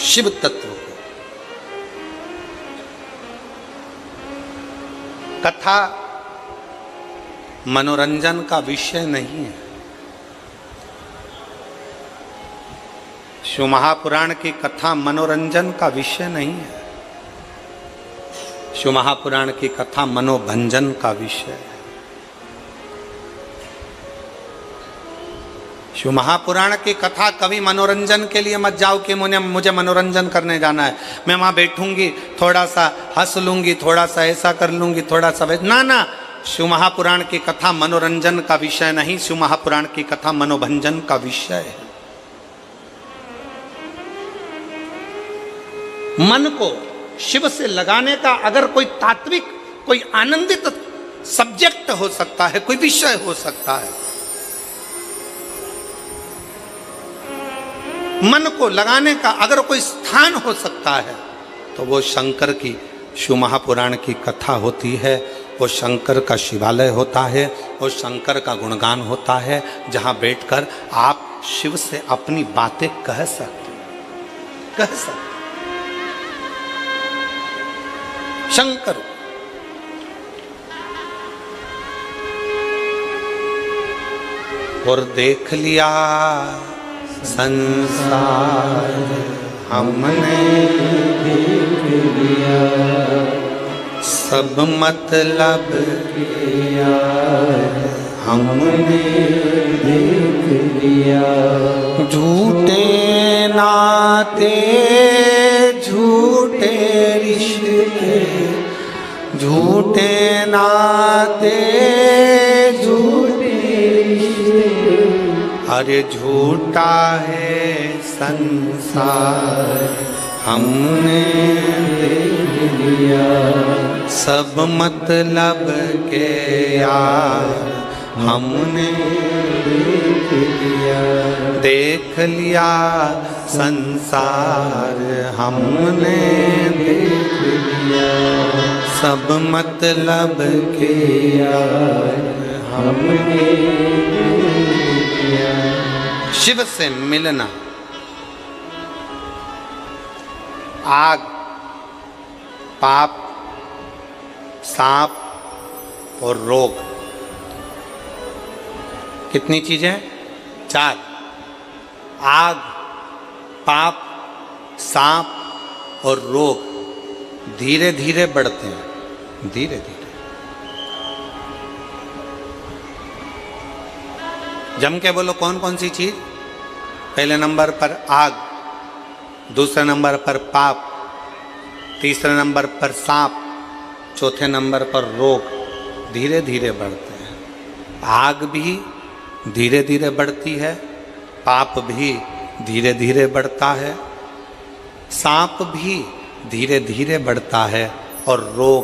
शिव तत्व को कथा मनोरंजन का विषय नहीं है, शिव महापुराण की कथा मनोरंजन का विषय नहीं है। शिव महापुराण की कथा मनोभंजन का विषय है। शिव महापुराण की कथा कभी मनोरंजन के लिए मत जाओ कि मुझे मनोरंजन करने जाना है, मैं वहां बैठूंगी, थोड़ा सा हंस लूंगी, थोड़ा सा ऐसा कर लूंगी, थोड़ा सा ना ना। शिव महापुराण की कथा मनोरंजन का विषय नहीं, शिव महापुराण की कथा मनोभंजन का विषय है। मन को शिव से लगाने का अगर कोई तात्विक, कोई आनंदित सब्जेक्ट हो सकता है, कोई विषय हो सकता है, मन को लगाने का अगर कोई स्थान हो सकता है, तो वो शंकर की शिव महापुराण की कथा होती है। वो शंकर का शिवालय होता है, वो शंकर का गुणगान होता है, जहां बैठकर आप शिव से अपनी बातें कह सकते। शंकर और देख लिया संसार हमने देख लिया, सब मतलब किया हमने देख लिया। झूठे नाते झूठे रिश्ते, झूठे नाते झूठे रिश्ते, अरे झूठा है संसार हमने देख लिया, सब मतलब के यार हमने देख लिया संसार हमने देख लिया, सब मतलब के यार हमने देख लिया। शिव से मिलना, आग, पाप, सांप और रोग, कितनी चीजें? 4। आग, पाप, सांप और रोग धीरे धीरे बढ़ते हैं, धीरे धीरे। जम के बोलो कौन कौन सी चीज? पहले नंबर पर आग, दूसरे नंबर पर पाप, तीसरे नंबर पर सांप, चौथे नंबर पर रोग धीरे धीरे बढ़ते हैं। आग भी धीरे धीरे बढ़ती है, पाप भी धीरे धीरे बढ़ता है, सांप भी धीरे धीरे बढ़ता है और रोग,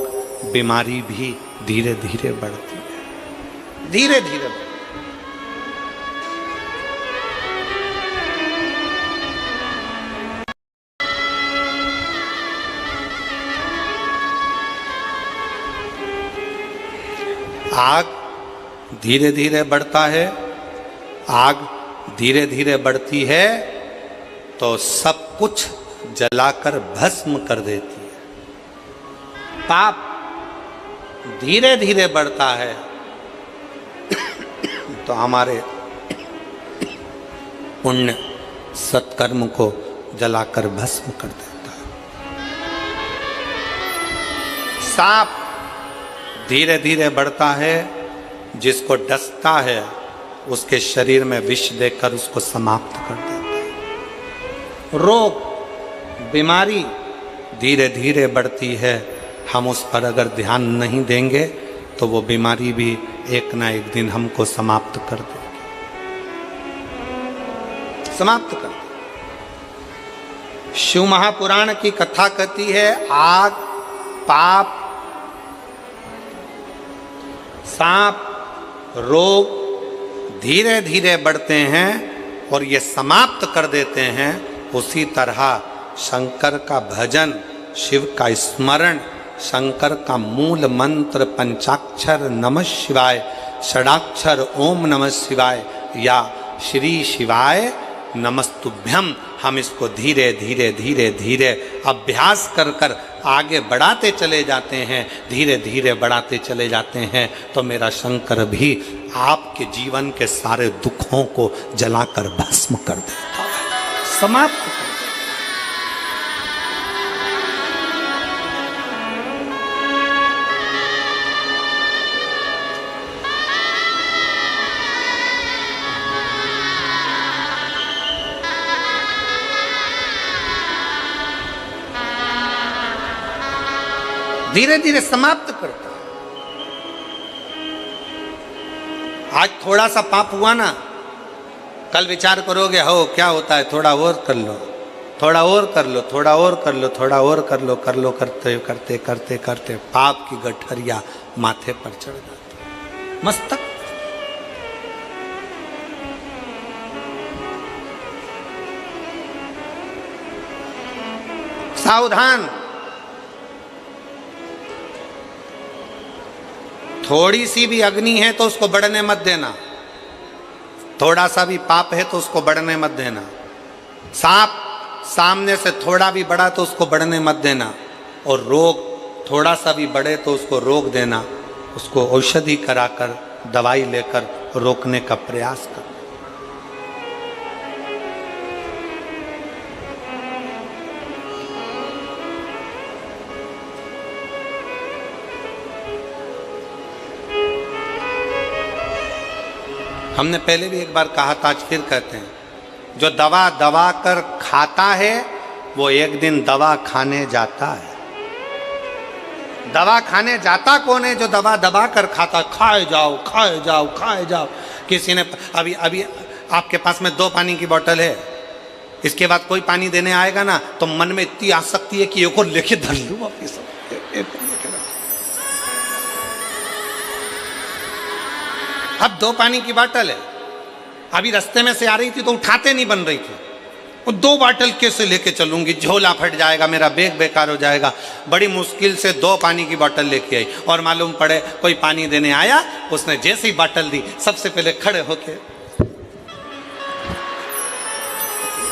बीमारी भी धीरे धीरे बढ़ती है, धीरे धीरे। आग धीरे धीरे बढ़ता है, आग धीरे धीरे बढ़ती है तो सब कुछ जलाकर भस्म कर देती है। पाप धीरे धीरे बढ़ता है तो हमारे पुण्य सत्कर्म को जलाकर भस्म कर देता है। सांप धीरे धीरे बढ़ता है, जिसको डसता है उसके शरीर में विष देकर उसको समाप्त कर देता है। रोग, बीमारी धीरे धीरे बढ़ती है, हम उस पर अगर ध्यान नहीं देंगे तो वो बीमारी भी एक ना एक दिन हमको समाप्त कर देगी, समाप्त कर देगी। शिव महापुराण की कथा कहती है आग, पाप, सांप, रोग धीरे धीरे बढ़ते हैं और ये समाप्त कर देते हैं। उसी तरह शंकर का भजन, शिव का स्मरण, शंकर का मूल मंत्र पंचाक्षर नमः शिवाय, षडाक्षर ओम नमः शिवाय या श्री शिवाय नमस्तुभ्यम, हम इसको धीरे धीरे धीरे धीरे अभ्यास कर कर आगे बढ़ाते चले जाते हैं, धीरे धीरे बढ़ाते चले जाते हैं तो मेरा शंकर भी आपके जीवन के सारे दुखों को जलाकर भस्म कर देता है, समाप्त कर। धीरे धीरे समाप्त करता। आज थोड़ा सा पाप हुआ ना, कल विचार करोगे हो क्या होता है, थोड़ा और कर लो, थोड़ा और कर लो, थोड़ा और कर लो, थोड़ा और कर लो, करते करते करते करते पाप की गठरिया माथे पर चढ़ जाती, मस्तक। सावधान, थोड़ी सी भी अग्नि है तो उसको बढ़ने मत देना, थोड़ा सा भी पाप है तो उसको बढ़ने मत देना। सांप सामने से थोड़ा भी बढ़ा तो उसको बढ़ने मत देना, और रोग थोड़ा सा भी बढ़े तो उसको रोक देना, उसको औषधि कराकर दवाई लेकर रोकने का प्रयास कर। हमने पहले भी एक बार कहा था, आज फिर कहते हैं, जो दवा दबा कर खाता है वो एक दिन दवा खाने जाता है। दवा खाने जाता कौन है? जो दवा दबा कर खाता। खाए जाओ खाए जाओ खाए जाओ। किसी ने अभी अभी आपके पास में 2 पानी की बोतल है, इसके बाद कोई पानी देने आएगा ना तो मन में इतनी आसक्ति है कि एक और लेके धर लूं वापिस। अब 2 पानी की बोतल है, अभी रास्ते में से आ रही थी तो उठाते नहीं बन रही थी, वो 2 बोतल कैसे लेके चलूंगी, झोला फट जाएगा, मेरा बैग बेकार हो जाएगा। बड़ी मुश्किल से 2 पानी की बोतल लेके आई, और मालूम पड़े कोई पानी देने आया, उसने जैसे ही बोतल दी सबसे पहले खड़े होके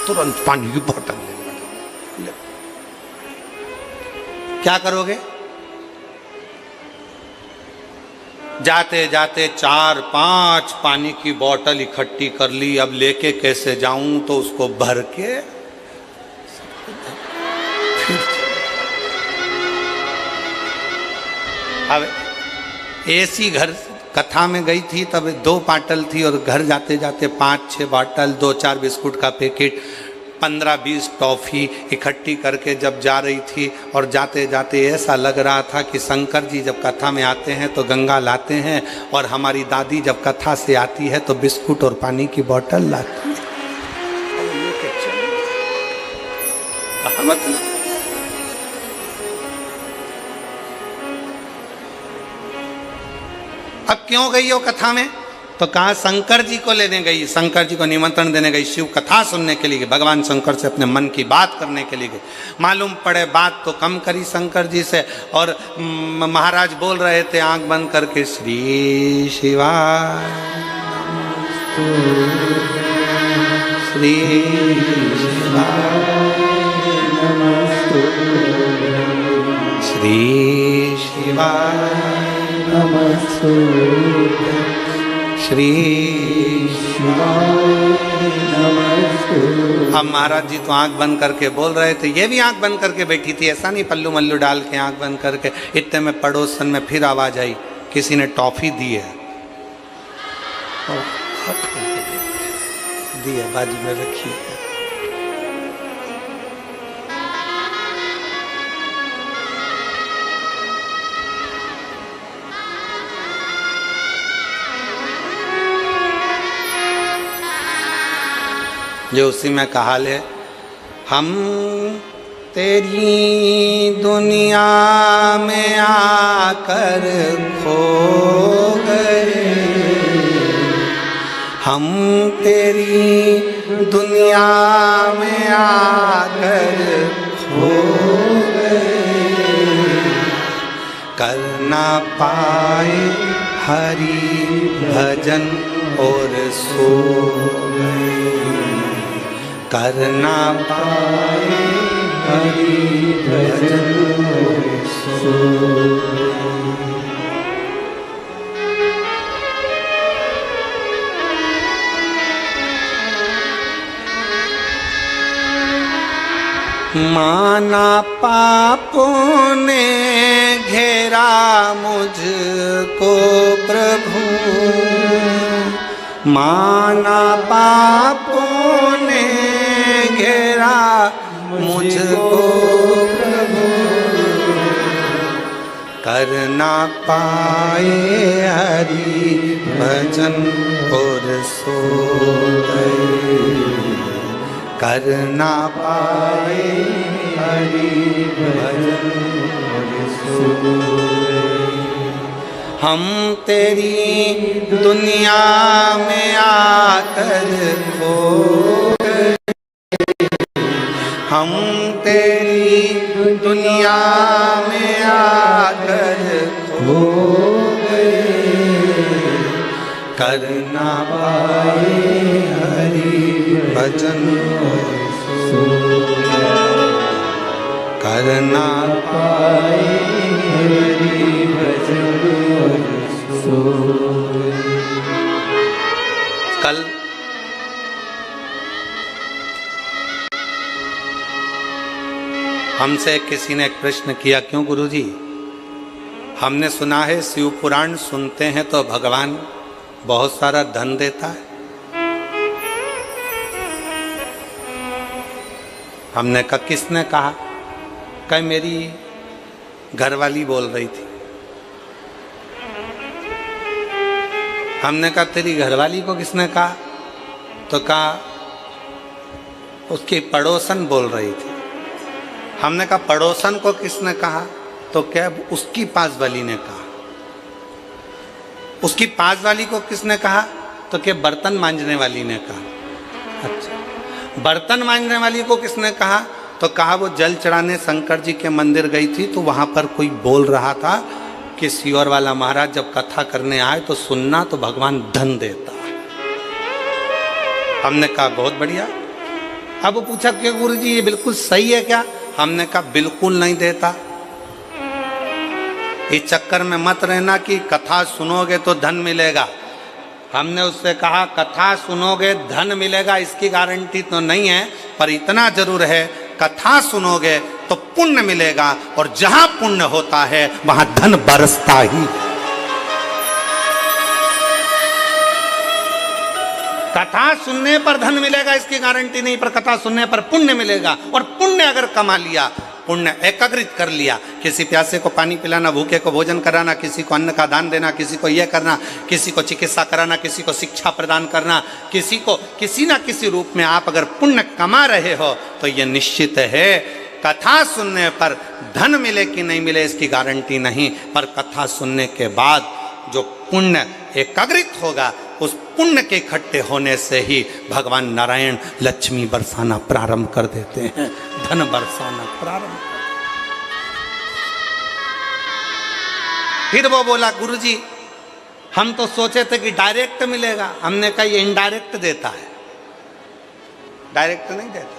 तुरंत पानी की बोतल ले। क्या करोगे? जाते जाते 4-5 पानी की बोतल इकट्ठी कर ली, अब लेके कैसे जाऊं, तो उसको भर के अब ऐसी घर कथा में गई थी, तब 2 बोतल थी, और घर जाते जाते 5-6 बोतल, 2-4 बिस्कुट का पैकेट, 15-20 टॉफ़ी इकट्ठी करके जब जा रही थी, और जाते जाते ऐसा लग रहा था कि शंकर जी जब कथा में आते हैं तो गंगा लाते हैं, और हमारी दादी जब कथा से आती है तो बिस्कुट और पानी की बोतल लाती है। मतलब अब क्यों गई हो कथा में? तो कहा शंकर जी को लेने गई, शंकर जी को निमंत्रण देने गई, शिव कथा सुनने के लिए गई, भगवान शंकर से अपने मन की बात करने के लिए गई। मालूम पड़े बात तो कम करी शंकर जी से, और महाराज बोल रहे थे आंख बंद करके, श्री शिवाय श्री शिवाय श्री शिवाय श्री अब महाराज जी तो आंख बंद करके बोल रहे थे, ये भी आंख बंद करके बैठी थी, ऐसा नहीं पल्लू मल्लू डाल के आंख बंद करके। इतने में पड़ोसन में फिर आवाज आई, किसी ने टॉफी दी है, दी है, बाजू में रखी है। जो उसी में कहाल है, हम तेरी दुनिया में आकर खो गए, हम तेरी दुनिया में आकर खो गए, कर ना पाए हरि भजन और सो गए, कर ना पाए हरि भजन और सो गए। माना पापों ने घेरा मुझको प्रभु, माना पापों ने घेरा मुझको प्रभु, कर ना पाए हरि भजन और सो गए, कर ना पाए हरि भजन और सो गए। हम तेरी दुनिया में आकर खो गए, हम तेरी दुनिया में आकर खो गए, कर ना पाए हरि भजन और सो गए, कर ना पाए हरि भजन और सो गए। कल हमसे किसी ने एक प्रश्न किया, क्यों गुरुजी, हमने सुना है शिव पुराण सुनते हैं तो भगवान बहुत सारा धन देता है। हमने कहा किसने कहा? कल मेरी घरवाली बोल रही थी। हमने कहा तेरी घरवाली को किसने कहा? तो कहा उसकी पड़ोसन बोल रही थी। हमने कहा पड़ोसन को किसने कहा? तो क्या उसकी पास वाली ने कहा। उसकी पास वाली को किसने कहा? तो क्या बर्तन मांजने वाली ने कहा। अच्छा, बर्तन मांजने वाली को किसने कहा? तो कहा वो जल चढ़ाने शंकर जी के मंदिर गई थी तो वहां पर कोई बोल रहा था कि सियोर वाला महाराज जब कथा करने आए तो सुनना, तो भगवान धन देता है। हमने कहा बहुत बढ़िया। अब वो पूछा कि गुरुजी ये बिल्कुल सही है क्या? हमने कहा बिल्कुल नहीं देता। इस चक्कर में मत रहना कि कथा सुनोगे तो धन मिलेगा। हमने उससे कहा कथा सुनोगे धन मिलेगा इसकी गारंटी तो नहीं है, पर इतना जरूर है कथा सुनोगे तो पुण्य मिलेगा, और जहां पुण्य होता है वहां धन बरसता ही। कथा सुनने पर धन मिलेगा इसकी गारंटी नहीं, पर कथा सुनने पर पुण्य मिलेगा। और पुण्य अगर कमा लिया, पुण्य एकाग्रित कर लिया, किसी प्यासे को पानी पिलाना, भूखे को भोजन कराना, किसी को अन्न का दान देना, किसी को यह करना, किसी को चिकित्सा कराना, किसी को शिक्षा प्रदान करना, किसी को किसी ना किसी रूप में आप अगर पुण्य कमा रहे हो तो यह निश्चित है कथा सुनने पर धन मिले कि नहीं मिले इसकी गारंटी नहीं, पर कथा सुनने के बाद जो पुण्य एकाग्रित होगा उस पुण्य के इकट्ठे होने से ही भगवान नारायण लक्ष्मी बरसाना प्रारंभ कर देते हैं, धन बरसाना प्रारंभ। फिर वो बोला गुरुजी हम तो सोचे थे कि डायरेक्ट मिलेगा। हमने कहा ये इनडायरेक्ट देता है, डायरेक्ट नहीं देता।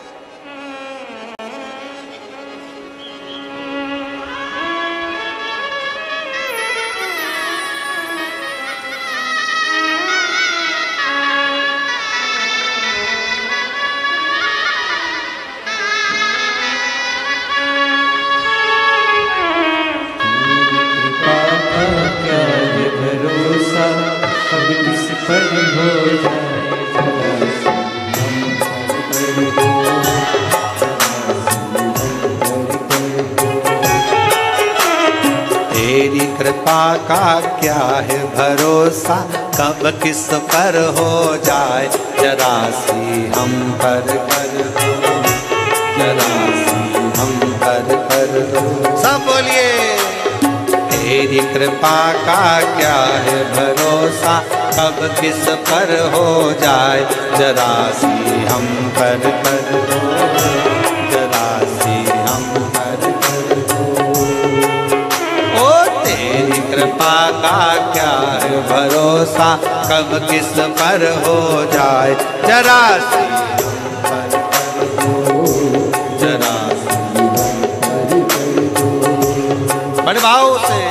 तेरी कृपा का क्या है भरोसा, कब किस पर हो जाए जरा सी हम पर कर दो, जरा सी हम पर दो। सब बोलिए तेरी कृपा का क्या है भरोसा, कब किस पर हो जाए जरा सी हम पर कर दो, जरा सी हम पर दो। ओ तेरी कृपा का क्या है भरोसा, कब किस पर हो जाए जरा सी हम पर कर दो, जरा सी हम पर कर दो। बड़े भाव से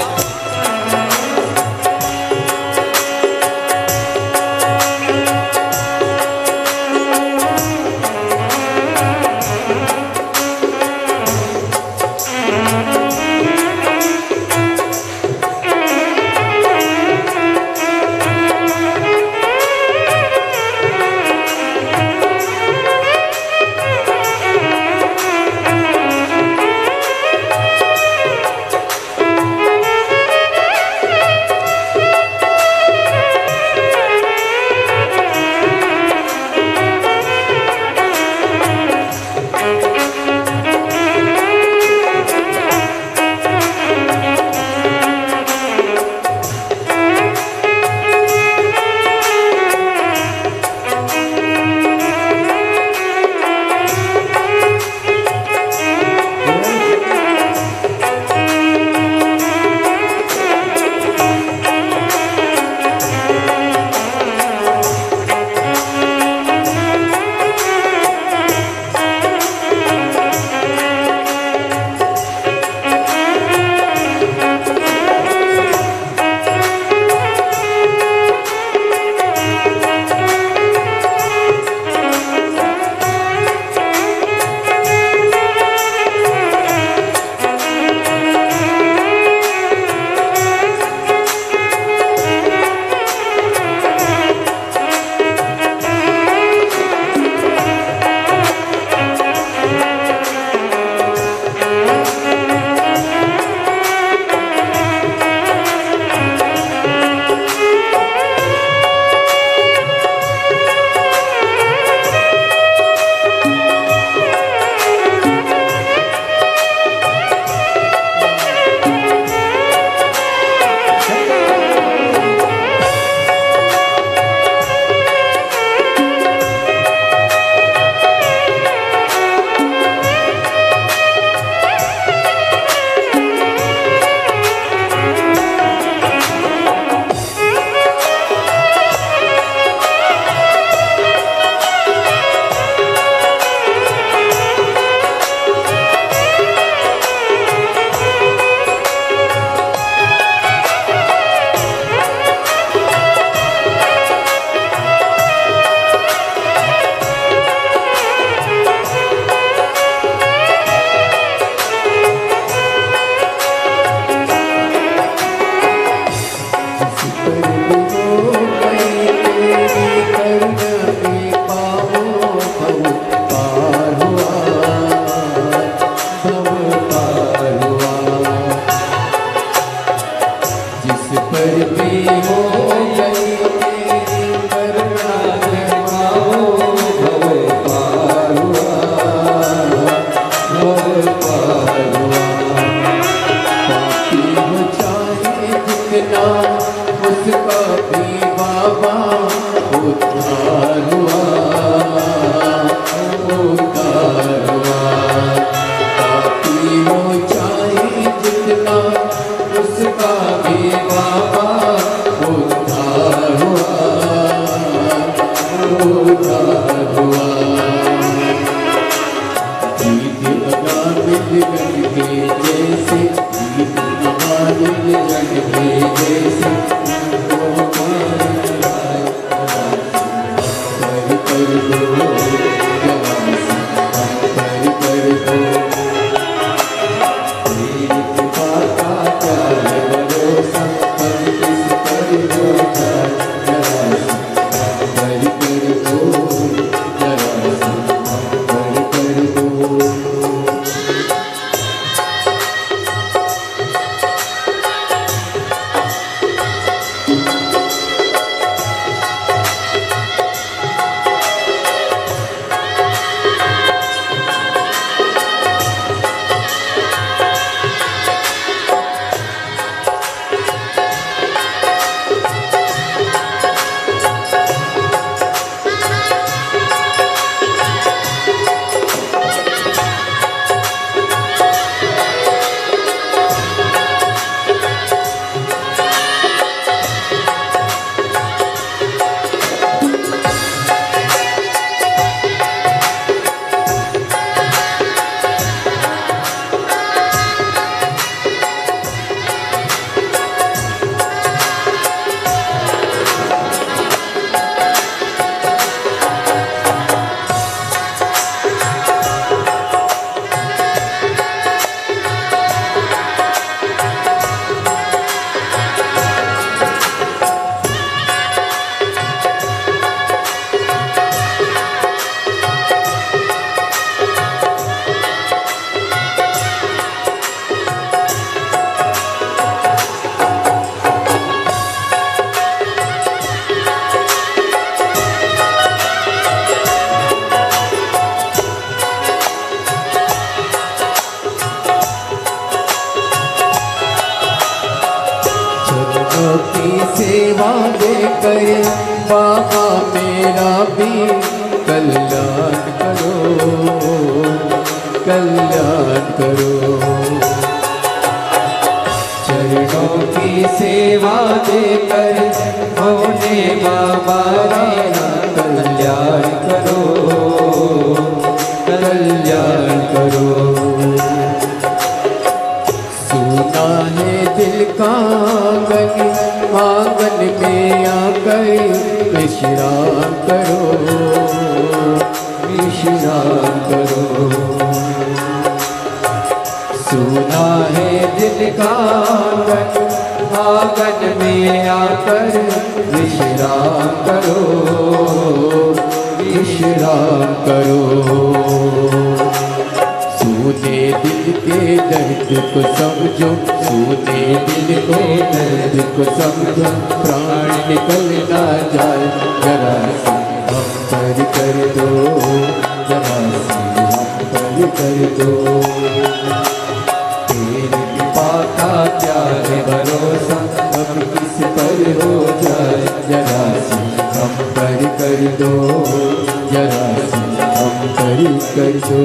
के जैसे गीत हमारे रंग के जैसे हमको हमारे लाए कर दो जरा सा कर दो तेरी कृपा का क्या है भरोसा हम किस पर हो जाए जरा सा कर दो जरा सा कर दो। की सेवा देकर बाबा मेरा भी कल्याण करो कल्याण करो। चरणों की सेवा देकर होने बाबा मेरा कल्याण करो कल्याण करो। सुना है दिल का आंगन में आकर विश्राम करो विश्राम करो। सुना है दिल का आंगन में आकर विश्राम करो विश्राम करो। सूने दिल के दर्द को समझो सूने दिल को दर्द को समझो प्राण निकल ना जाए जरा सी हम पर कर दो जरा सी हम पर कर दो। तेरी कृपा का क्या है भरोसा हम किस पर हो जाए जरा सी हम पर कर दो जरा सी हम पर कर दो।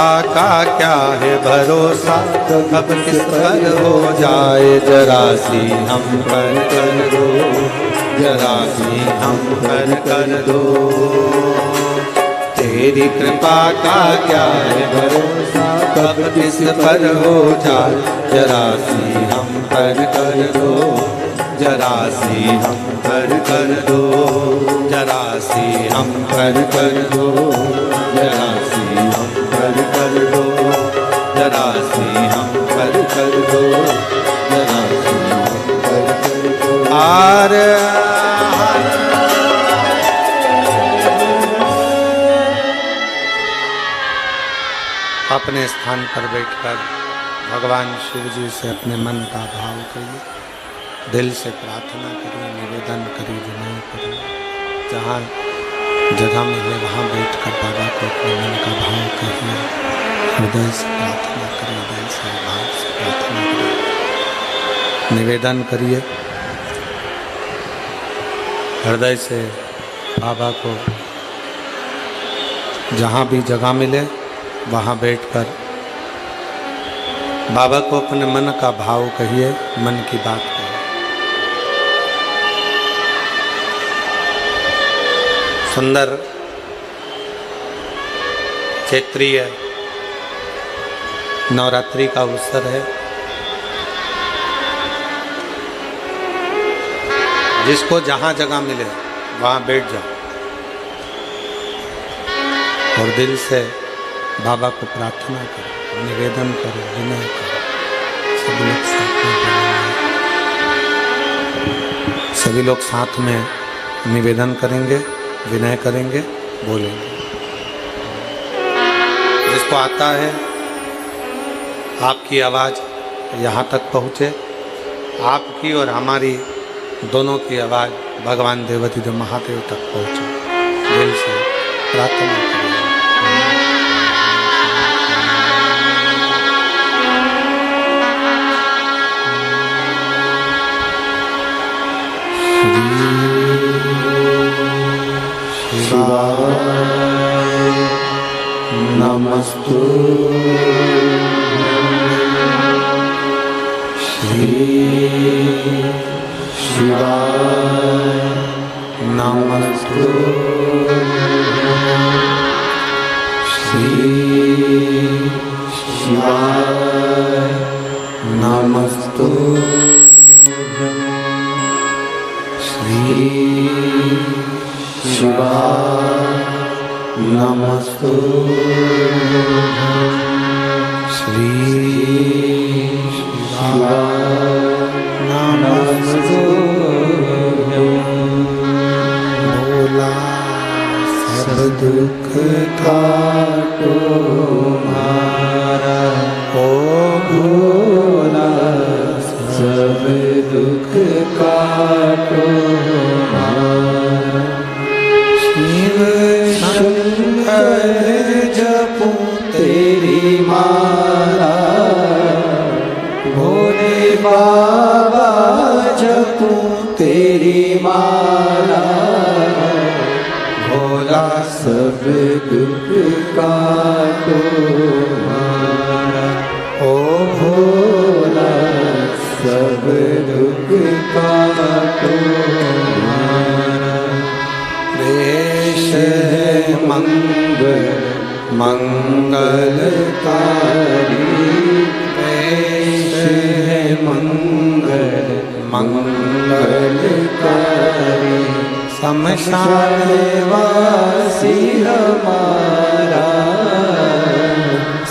कृपा का क्या है भरोसा, कब किस पर हो जाए जरा सी हम पर कर दो, जरा सी हम पर कर दो। तेरी कृपा का क्या है भरोसा, कब किस पर हो जाए जरा सी हम पर कर दो, जरा सी हम पर कर दो, जरा सी हम पर कर दो, जरा सी हम पर कर दो, जरा सी हम पर कर दो, जरा सी हम पर कर दो। आर अपने स्थान पर बैठकर भगवान शिव जी से अपने मन का भाव करिए, दिल से प्रार्थना करिए, निवेदन करिए, विनय करिए। जहाँ जगह मिले वहाँ बैठकर बाबा को अपने मन का भाव करिए, हृदय से प्रार्थना करिए, दिल से भाव से प्रार्थना करिए, निवेदन करिए। हृदय से बाबा को जहाँ भी जगह मिले वहाँ बैठकर बाबा को अपने मन का भाव कहिए, मन की बात कहिए। सुंदर चैत्रीय नवरात्रि का अवसर है। जिसको जहाँ जगह मिले वहाँ बैठ जाओ और दिल से बाबा को प्रार्थना करो, निवेदन करो, विनय करो। सभी लोग साथ में बोलेंगे, सभी लोग साथ में निवेदन करेंगे, विनय करेंगे, बोलेंगे। जिसको आता है आपकी आवाज़ यहाँ तक पहुँचे, आपकी और हमारी दोनों की आवाज़ भगवान देवाधिदेव महादेव तक पहुँचे। दिल से प्रार्थना करें। नमस्तु श्री शिवाय नमस्तु श्री शिवाय नमस्तु श्री शिवाय नमस्तु श्री शिवाय नमस्तु। भोला सब दुख काटो मारा, ओ भोला सब दुख काटो मारा। शिव शंकर जपूं तेरी माला, भोले बाबा जपूं तेरी माला। भोला सब दुख काटो मारा, ओ भोला सब दुख काटो मारा। देश है मंगल मंगलकारी, देश है मंगल मंगलकारी। शमशान वासी हमारा,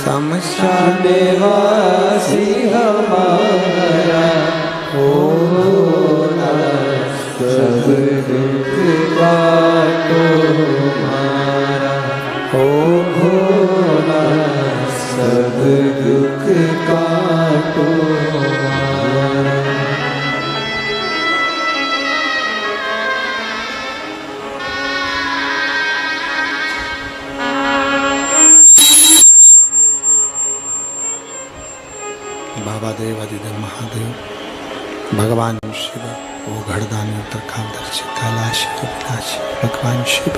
शमशान वासी हमारा। ओ भोला सब दुख काटो मारा, ओ भोला सब दुख काटो मारा। बाबा देवाधिदेव महादेव भगवान शिव, वो घड़दानी उत्तरकालदर्शी कैलाश विनाशी भगवान शिव,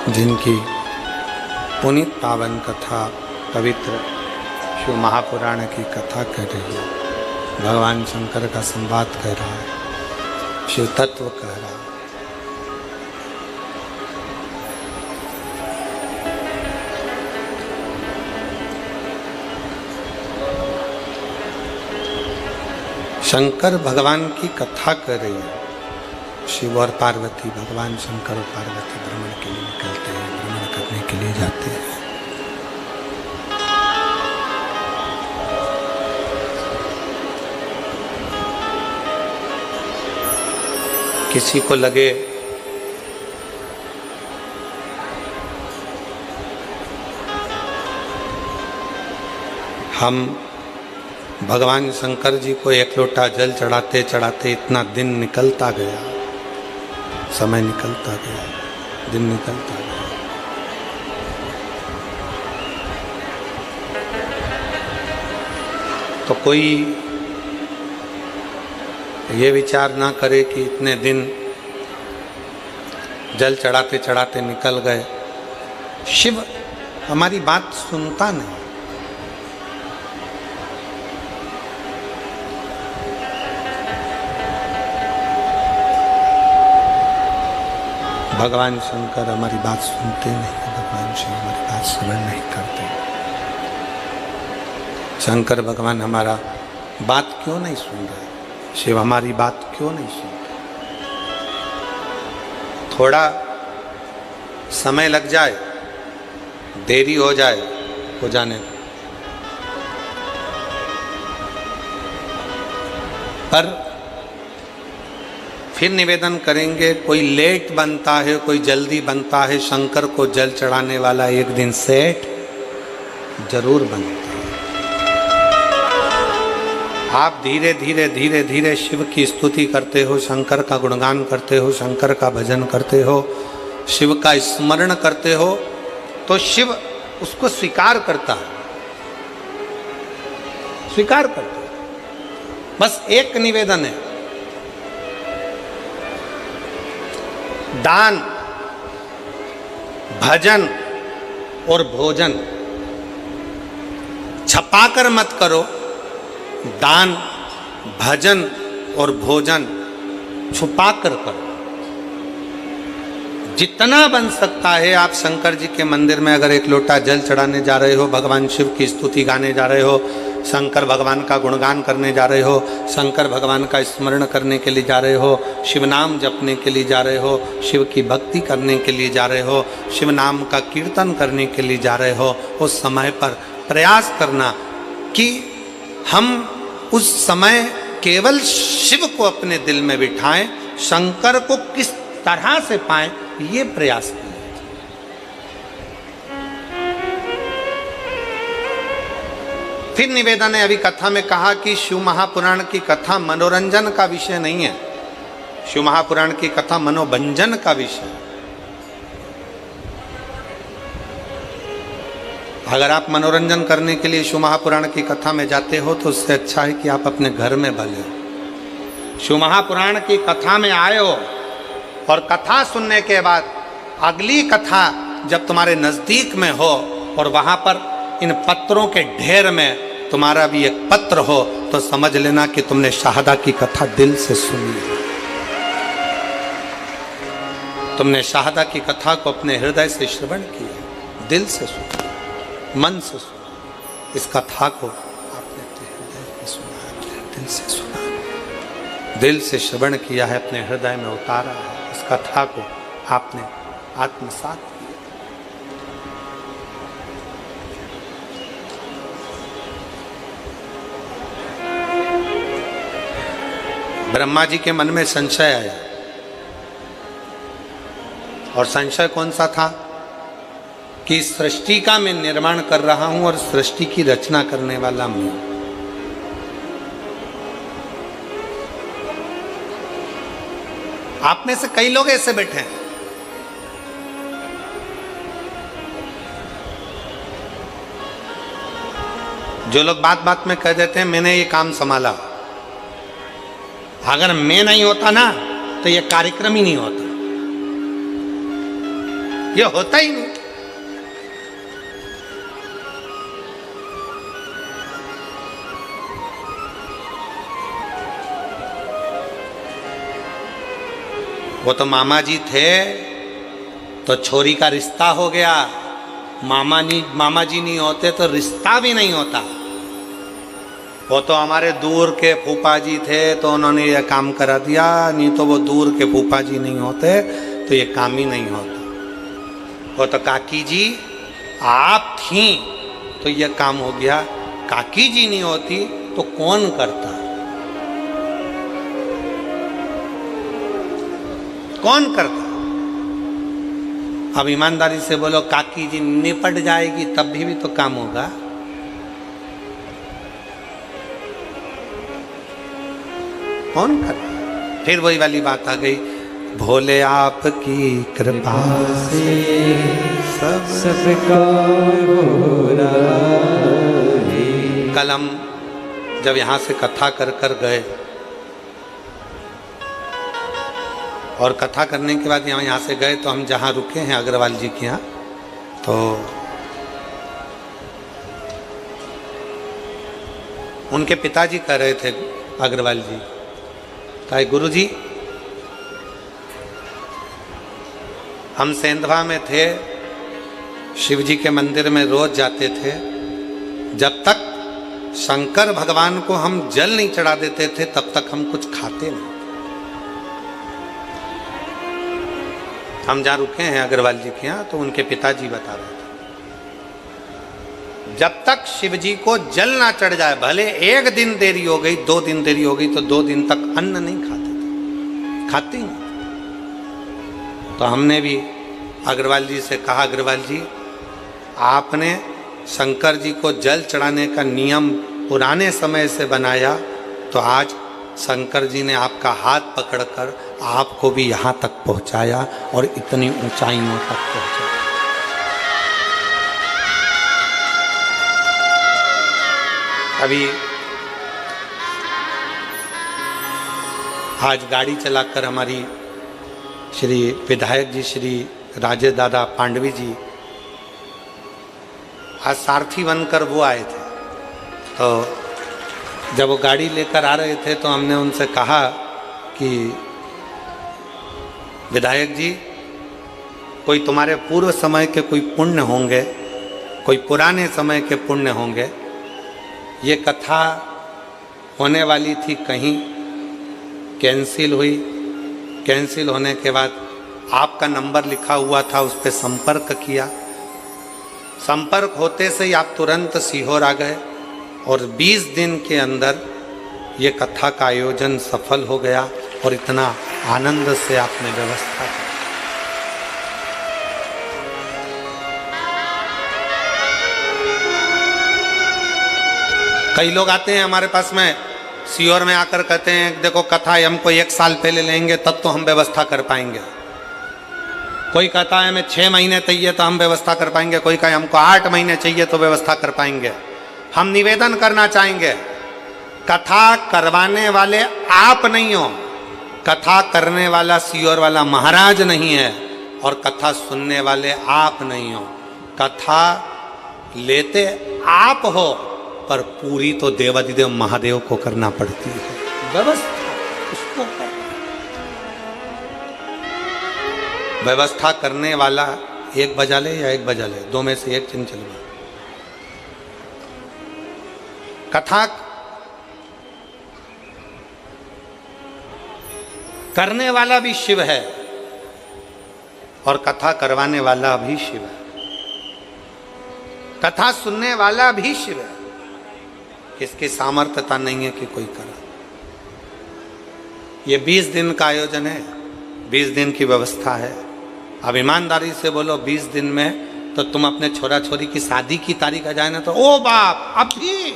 जिनकी पुनीत पावन कथा पवित्र शिव महापुराण की कथा कर रही है, भगवान शंकर का संवाद कर रहा है, शिव तत्व कह रहा है। शंकर भगवान की कथा कर रही है। शिव और पार्वती, भगवान शंकर और पार्वती भ्रमण के लिए निकलते हैं, भ्रमण करने के लिए जाते हैं। किसी को लगे हम भगवान शंकर जी को एक लोटा जल चढ़ाते चढ़ाते इतना दिन निकलता गया, समय निकलता गया, दिन निकलता गया। तो कोई ये विचार ना करे कि इतने दिन जल चढ़ाते चढ़ाते निकल गए। शिव हमारी बात सुनता नहीं। भगवान शंकर हमारी बात सुनते नहीं, भगवान शिव हमारी बात श्रवण नहीं करते। शंकर भगवान हमारा बात क्यों नहीं सुन रहे? शिव हमारी बात क्यों नहीं सुन रहे? थोड़ा समय लग जाए, देरी हो जाए, हो जाने दो, पर फिर निवेदन करेंगे, कोई लेट बनता है, कोई जल्दी बनता है, शंकर को जल चढ़ाने वाला एक दिन सेठ जरूर बनता है। आप धीरे धीरे धीरे धीरे शिव की स्तुति करते हो, शंकर का गुणगान करते हो, शंकर का भजन करते हो, शिव का स्मरण करते हो, तो शिव उसको स्वीकार करता है, स्वीकार करता है। बस एक निवेदन है, दान, भजन और भोजन छपाकर मत करो। दान, भजन और भोजन छुपाकर करो। जितना बन सकता है, आप शंकर जी के मंदिर में अगर एक लोटा जल चढ़ाने जा रहे हो, भगवान शिव की स्तुति गाने जा रहे हो, शंकर भगवान का गुणगान करने जा रहे हो, शंकर भगवान का स्मरण करने के लिए जा रहे हो, शिव नाम जपने के लिए जा रहे हो, शिव की भक्ति करने के लिए जा रहे हो, शिव नाम का कीर्तन करने के लिए जा रहे हो, उस समय पर प्रयास करना कि हम उस समय केवल शिव को अपने दिल में बिठाएं, शंकर को किस तरह से पाएं, ये प्रयास करें। फिर निवेदन है, अभी कथा में कहा कि शिव महापुराण की कथा मनोरंजन का विषय नहीं है, शिव महापुराण की कथा मनोभंजन का विषय है। अगर आप मनोरंजन करने के लिए शिव महापुराण की कथा में जाते हो तो उससे अच्छा है कि आप अपने घर में भले हो। शिव महापुराण की कथा में आए हो और कथा सुनने के बाद अगली कथा जब तुम्हारे नजदीक में हो और वहां पर इन पत्रों के ढेर में तुम्हारा भी एक पत्र हो, तो समझ लेना कि तुमने शाहदा की कथा दिल से सुनी है। तुमने शाहदा की कथा को अपने हृदय से श्रवण किया, दिल से सुना, मन से सुना। इस कथा को आपने अपने हृदय में सुना, अपने दिल से सुना, दिल से श्रवण किया है, अपने हृदय में उतारा है। इस कथा को आपने आत्मसात किया। ब्रह्मा जी के मन में संशय आया, और संशय कौन सा था कि सृष्टि का मैं निर्माण कर रहा हूं और सृष्टि की रचना करने वाला मैं। आप में से कई लोग ऐसे बैठे हैं, जो लोग बात बात में कह देते हैं मैंने ये काम संभाला, अगर मैं नहीं होता ना तो ये कार्यक्रम ही नहीं होता, ये होता ही नहीं। वो तो मामा जी थे तो छोरी का रिश्ता हो गया, मामा जी नहीं होते तो रिश्ता भी नहीं होता। वो तो हमारे दूर के फूफा जी थे तो उन्होंने ये काम करा दिया, नहीं तो वो दूर के फूफा जी नहीं होते तो ये काम ही नहीं होता। वो तो काकी जी आप थी तो ये काम हो गया, काकी जी नहीं होती तो कौन करता, कौन करता। अब ईमानदारी से बोलो, काकी जी निपट जाएगी तब भी तो काम होगा। कौन करता। फिर वही वाली बात आ गई, भोले आपकी कृपा से सबका हो रहा है। कल हम जब यहाँ से कथा कर कर गए और कथा करने के बाद यहाँ से गए तो हम जहाँ रुके हैं अग्रवाल जी के यहाँ, तो उनके पिताजी कह रहे थे अग्रवाल जी, कहा गुरु जी हम सेंधवा में थे, शिव जी के मंदिर में रोज जाते थे, जब तक शंकर भगवान को हम जल नहीं चढ़ा देते थे तब तक हम कुछ खाते नहीं। हम जहाँ रुके हैं अग्रवाल जी के यहाँ तो उनके पिताजी बता रहे थे, जब तक शिव जी को जल ना चढ़ जाए, भले एक दिन देरी हो गई 2 दिन देरी हो गई तो 2 दिन तक अन्न नहीं खाते थे, खाते नहीं। तो हमने भी अग्रवाल जी से कहा, अग्रवाल जी आपने शंकर जी को जल चढ़ाने का नियम पुराने समय से बनाया तो आज शंकर जी ने आपका हाथ पकड़कर आपको भी यहाँ तक पहुँचाया और इतनी ऊंचाइयों तक पहुँचाया। अभी आज गाड़ी चलाकर हमारी श्री विधायक जी श्री राजेश दादा पांडवी जी आज सारथी बनकर वो आए थे। तो जब वो गाड़ी लेकर आ रहे थे तो हमने उनसे कहा कि विधायक जी कोई तुम्हारे पूर्व समय के कोई पुण्य होंगे, कोई पुराने समय के पुण्य होंगे। ये कथा होने वाली थी कहीं कैंसिल हुई, कैंसिल होने के बाद आपका नंबर लिखा हुआ था, उस पर संपर्क किया। संपर्क होते से ही आप तुरंत सीहोर आ गए और 20 दिन के अंदर ये कथा का आयोजन सफल हो गया और इतना आनंद से आपने व्यवस्था की। कई लोग आते हैं हमारे पास में सीहोर में आकर कहते हैं देखो कथा हमको 1 साल पहले लेंगे तब तो हम व्यवस्था कर पाएंगे। कोई कहता है हमें 6 महीने चाहिए तो हम व्यवस्था कर पाएंगे, कोई कहे हमको 8 महीने चाहिए तो व्यवस्था कर पाएंगे। हम निवेदन करना चाहेंगे, कथा करवाने वाले आप नहीं हो, कथा करने वाला सीहोर वाला महाराज नहीं है और कथा सुनने वाले आप नहीं हो। कथा लेते आप हो पर पूरी तो देवाधिदेव महादेव को करना पड़ती है व्यवस्था, उसको व्यवस्था करने वाला 1 बजा ले या 1 बजा ले, 2 में से 1 चिन्ह चलवा। कथा करने वाला भी शिव है और कथा करवाने वाला भी शिव है, कथा सुनने वाला भी शिव है। इसकी सामर्थ्यता नहीं है कि कोई करा। ये 20 दिन का आयोजन है, 20 दिन की व्यवस्था है। अब ईमानदारी से बोलो 20 दिन में तो तुम अपने छोरा छोरी की शादी की तारीख आ जाए ना तो ओ बाप अभी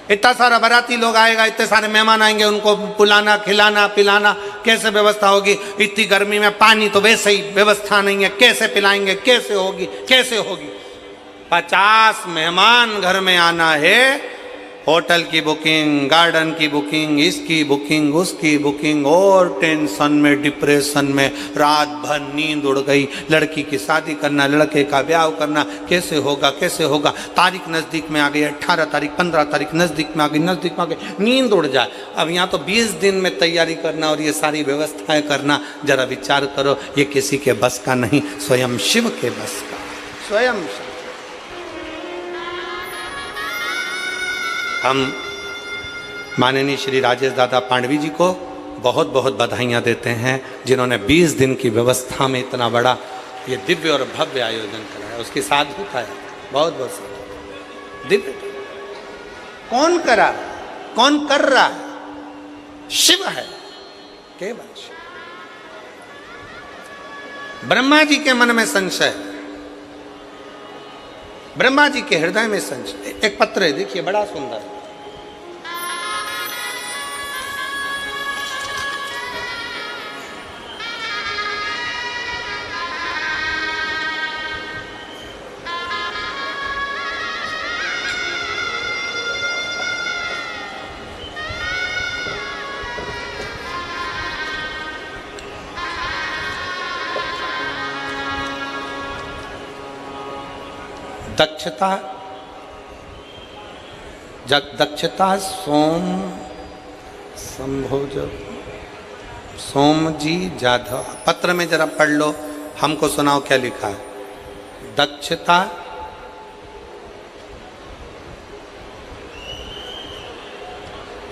इतना सारा बाराती लोग आएगा, इतने सारे मेहमान आएंगे, उनको बुलाना खिलाना पिलाना कैसे व्यवस्था होगी। इतनी गर्मी में पानी तो वैसे ही व्यवस्था नहीं है, कैसे पिलाएंगे, कैसे होगी, कैसे होगी। 50 मेहमान घर में आना है होटल की बुकिंग, गार्डन की बुकिंग, इसकी बुकिंग, उसकी बुकिंग, और टेंशन में, डिप्रेशन में, रात भर नींद उड़ गई। लड़की की शादी करना, लड़के का ब्याह करना, कैसे होगा कैसे होगा। तारीख नज़दीक में आ गई, 18 तारीख, 15 तारीख नज़दीक में आ गई, नज़दीक में आ गई, नींद उड़ जाए। अब यहाँ तो 20 दिन में तैयारी करना और ये सारी व्यवस्थाएं करना, जरा विचार करो, ये किसी के बस का नहीं, स्वयं शिव के बस का, स्वयं शिव। हम माननीय श्री राजेश दादा पांडवी जी को बहुत बहुत बधाइयाँ देते हैं, जिन्होंने 20 दिन की व्यवस्था में इतना बड़ा ये दिव्य और भव्य आयोजन कराया। उसकी साधुता है, बहुत बहुत साधु दिव्य। कौन करा, कौन कर रहा है? शिव है, केवल शिव। ब्रह्मा जी के मन में संशय, ब्रह्मा जी के हृदय में संशय। एक पत्र है, देखिए, बड़ा सुंदर है। दक्षता, दक्षता सोम संभोज सोम जी जाधव। पत्र में जरा पढ़ लो, हमको सुनाओ क्या लिखा है। दक्षता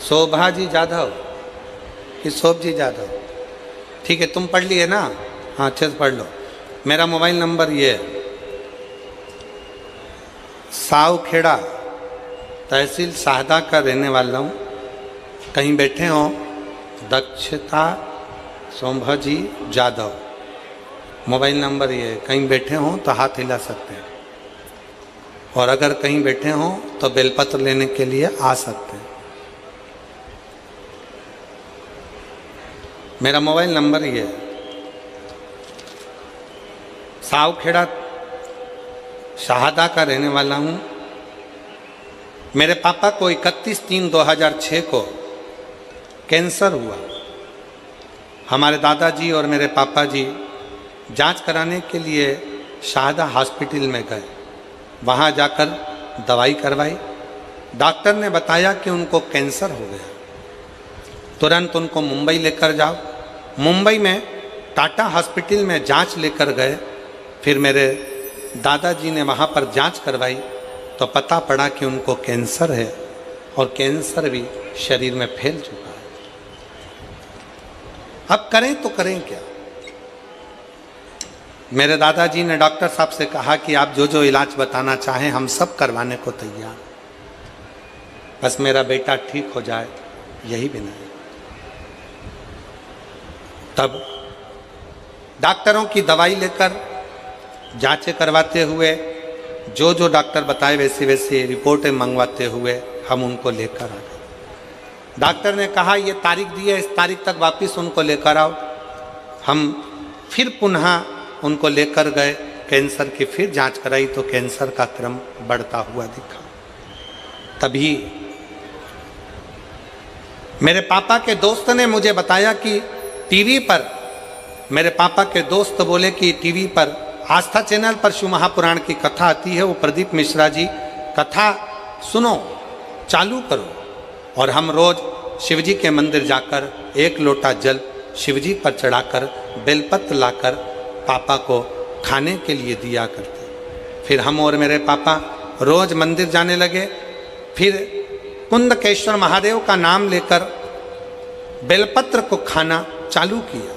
शोभा जी जाधव कि शोभ जी जाधव? ठीक है, तुम पढ़ लिए ना? हाँ, अच्छे से पढ़ लो। मेरा मोबाइल नंबर ये है, सावखेड़ा तहसील शाहदा का रहने वाला हूँ। कहीं बैठे हो, दक्षता सोमभाजी जाधव, मोबाइल नंबर ये है। कहीं बैठे हो तो हाथ हिला सकते हैं, और अगर कहीं बैठे हो तो बेलपत्र लेने के लिए आ सकते हैं। मेरा मोबाइल नंबर ये है। सावखेड़ा शाहदा का रहने वाला हूँ। मेरे पापा को 31/3/2006 को कैंसर हुआ। हमारे दादाजी और मेरे पापा जी जांच कराने के लिए शाहदा हॉस्पिटल में गए। वहाँ जाकर दवाई करवाई। डॉक्टर ने बताया कि उनको कैंसर हो गया। तुरंत उनको मुंबई लेकर जाओ। मुंबई में टाटा हॉस्पिटल में जांच लेकर गए। फिर मेरे दादाजी ने वहाँ पर जांच करवाई तो पता पड़ा कि उनको कैंसर है, और कैंसर भी शरीर में फैल चुका है। अब करें तो करें क्या? मेरे दादाजी ने डॉक्टर साहब से कहा कि आप जो जो इलाज बताना चाहें हम सब करवाने को तैयार, बस मेरा बेटा ठीक हो जाए, यही बिना है। तब डॉक्टरों की दवाई लेकर जांचें करवाते हुए, जो जो डॉक्टर बताए वैसे वैसे रिपोर्टें मंगवाते हुए हम उनको लेकर आ गए। डॉक्टर ने कहा ये तारीख दी है, इस तारीख तक वापस उनको लेकर आओ। हम फिर पुनः उनको लेकर गए। कैंसर की फिर जांच कराई तो कैंसर का क्रम बढ़ता हुआ दिखा। तभी मेरे पापा के दोस्त ने मुझे बताया कि टीवी पर, मेरे पापा के दोस्त बोले कि टीवी पर आस्था चैनल पर शिव महापुराण की कथा आती है, वो प्रदीप मिश्रा जी कथा सुनो, चालू करो। और हम रोज शिवजी के मंदिर जाकर एक लोटा जल शिवजी पर चढ़ाकर बेलपत्र लाकर पापा को खाने के लिए दिया करते। फिर हम और मेरे पापा रोज मंदिर जाने लगे। फिर कुंदकेश्वर महादेव का नाम लेकर बेलपत्र को खाना चालू किया।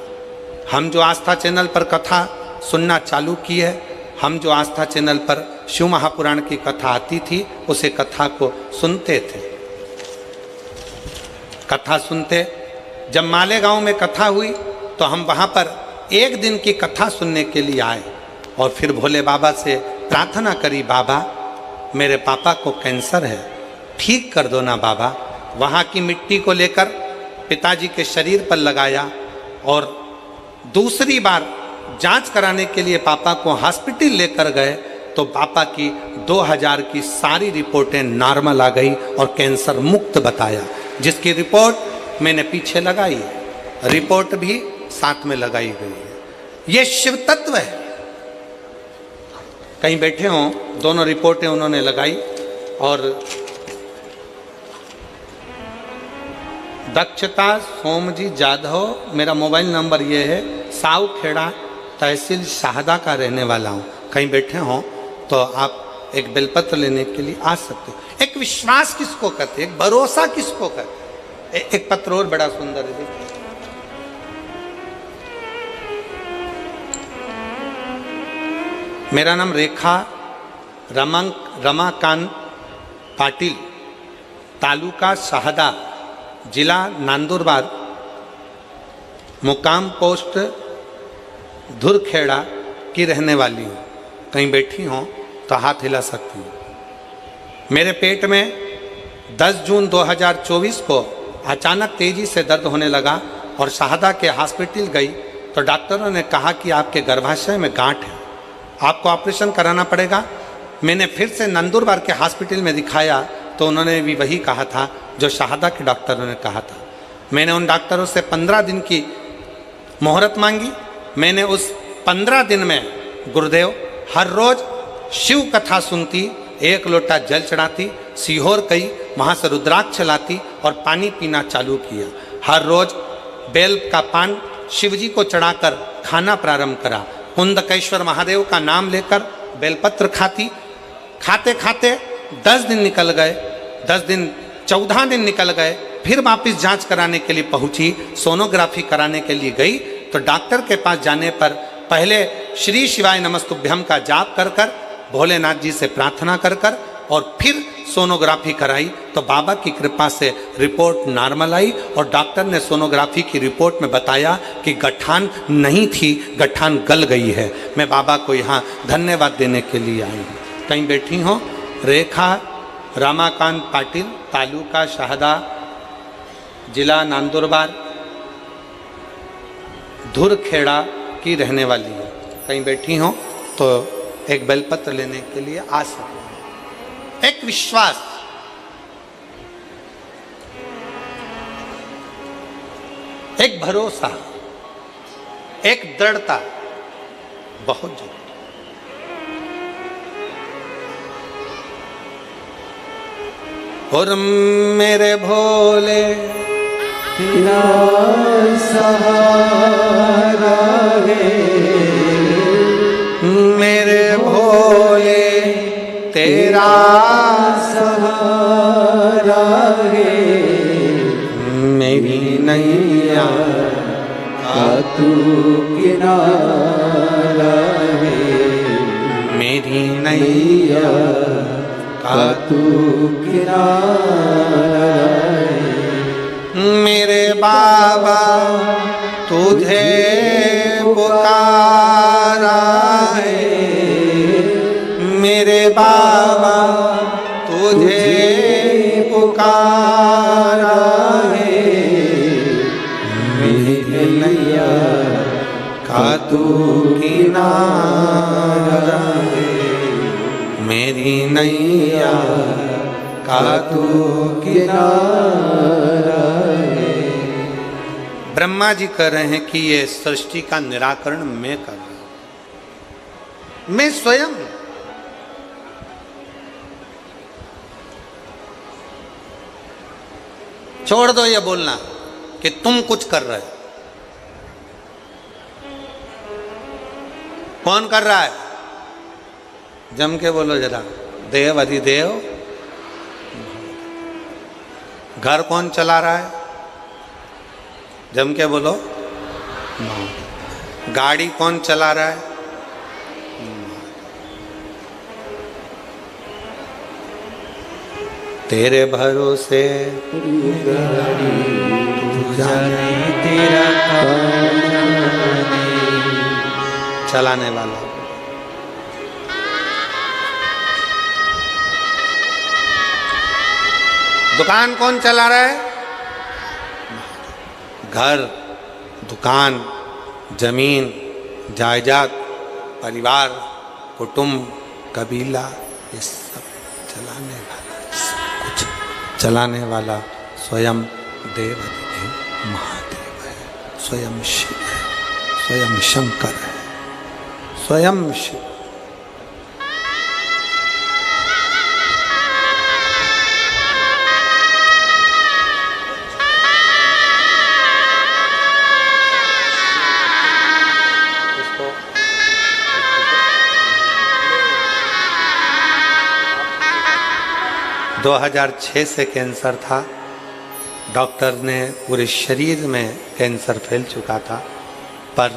हम जो आस्था चैनल पर कथा सुनना चालू की है, हम जो आस्था चैनल पर शिव महापुराण की कथा आती थी उसे कथा को सुनते थे। कथा सुनते, जब मालेगांव में कथा हुई तो हम वहाँ पर एक दिन की कथा सुनने के लिए आए और फिर भोले बाबा से प्रार्थना करी, बाबा मेरे पापा को कैंसर है, ठीक कर दो ना बाबा। वहाँ की मिट्टी को लेकर पिताजी के शरीर पर लगाया और दूसरी बार जांच कराने के लिए पापा को हॉस्पिटल लेकर गए तो पापा की 2000 की सारी रिपोर्टें नॉर्मल आ गई और कैंसर मुक्त बताया, जिसकी रिपोर्ट मैंने पीछे लगाई है, रिपोर्ट भी साथ में लगाई गई है। ये शिव तत्व है। कहीं बैठे हों, दोनों रिपोर्टें उन्होंने लगाई और दक्षता सोमजी जाधव, मेरा मोबाइल नंबर ये है, साऊ खेड़ा तहसील शाहदा का रहने वाला हूँ। कहीं बैठे हों तो आप एक बेलपत्र लेने के लिए आ सकते हो। एक विश्वास किसको कहते, एक भरोसा किसको कहते। एक पत्र और बड़ा सुंदर है, देखिए। मेरा नाम रेखा रमाकांत पाटिल, तालुका शाहदा, जिला नंदुरबार, मुकाम पोस्ट धुरखेड़ा की रहने वाली हूँ। कहीं बैठी हों तो हाथ हिला सकती हूँ। मेरे पेट में 10 जून 2024 को अचानक तेजी से दर्द होने लगा और शाहदा के हॉस्पिटल गई तो डॉक्टरों ने कहा कि आपके गर्भाशय में गांठ है, आपको ऑपरेशन कराना पड़ेगा। मैंने फिर से नंदुरबार के हॉस्पिटल में दिखाया तो उन्होंने भी वही कहा था जो शाहदा के डॉक्टरों ने कहा था। मैंने उन डॉक्टरों से 15 दिन की मोहरत मांगी। मैंने उस 15 दिन में गुरुदेव हर रोज शिव कथा सुनती, 1 लोटा जल चढ़ाती, सीहोर गई, वहाँ से रुद्राक्ष लाती और पानी पीना चालू किया। हर रोज बेल का पान शिवजी को चढ़ाकर खाना प्रारंभ करा। कुंदकेश्वर महादेव का नाम लेकर बेलपत्र खाती। खाते खाते 10 दिन निकल गए, 14 दिन निकल गए। फिर वापस जांच कराने के लिए पहुंची, सोनोग्राफी कराने के लिए गई तो डॉक्टर के पास जाने पर पहले श्री शिवाय नमस्तुभ्यम का जाप कर कर, भोलेनाथ जी से प्रार्थना कर कर और फिर सोनोग्राफी कराई तो बाबा की कृपा से रिपोर्ट नॉर्मल आई और डॉक्टर ने सोनोग्राफी की रिपोर्ट में बताया कि गठान नहीं थी, गठान गल गई है। मैं बाबा को यहाँ धन्यवाद देने के लिए आई हूँ। कहीं बैठी हो, रेखा रमाकांत पाटिल, तालुका शाहदा, जिला नंदुरबार, धुरखेड़ा की रहने वाली है। कहीं बैठी हो तो एक बेलपत्र लेने के लिए आ सकते हैं। एक विश्वास, एक भरोसा, एक दृढ़ता बहुत जरूरी। और मेरे भोले तेरा सहारा है, मेरे भोले तेरा सहारा है, मेरी नैया का तू किनारा है, मेरी नैया का तू किनारा है। मेरे बाबा तुझे पुकारा है, मेरे बाबा तुझे पुकारा है, मेरी नैया का तू किनारा है, मेरी नैया का तू किनारा है। ब्रह्मा जी कह रहे हैं कि ये सृष्टि का निराकरण मैं कर रहा हूं, मैं स्वयं। छोड़ दो ये बोलना कि तुम कुछ कर रहे हो। कौन कर रहा है? जम के बोलो जरा। देव अधिदेव। घर कौन चला रहा है? जम के बोलो। गाड़ी कौन चला रहा है? तेरे भरोसे जाने तेरा कौन जाने। चलाने वाला। दुकान कौन चला रहा है? घर, दुकान, जमीन, जायदाद, परिवार, कुटुंब, कबीला, ये सब चलाने वाला, सब कुछ चलाने वाला स्वयं देवाधिदेव महादेव है, स्वयं शिव है, स्वयं शंकर है, स्वयं शिव। इसको 2006 से कैंसर था। डॉक्टर ने पूरे शरीर में कैंसर फैल चुका था, पर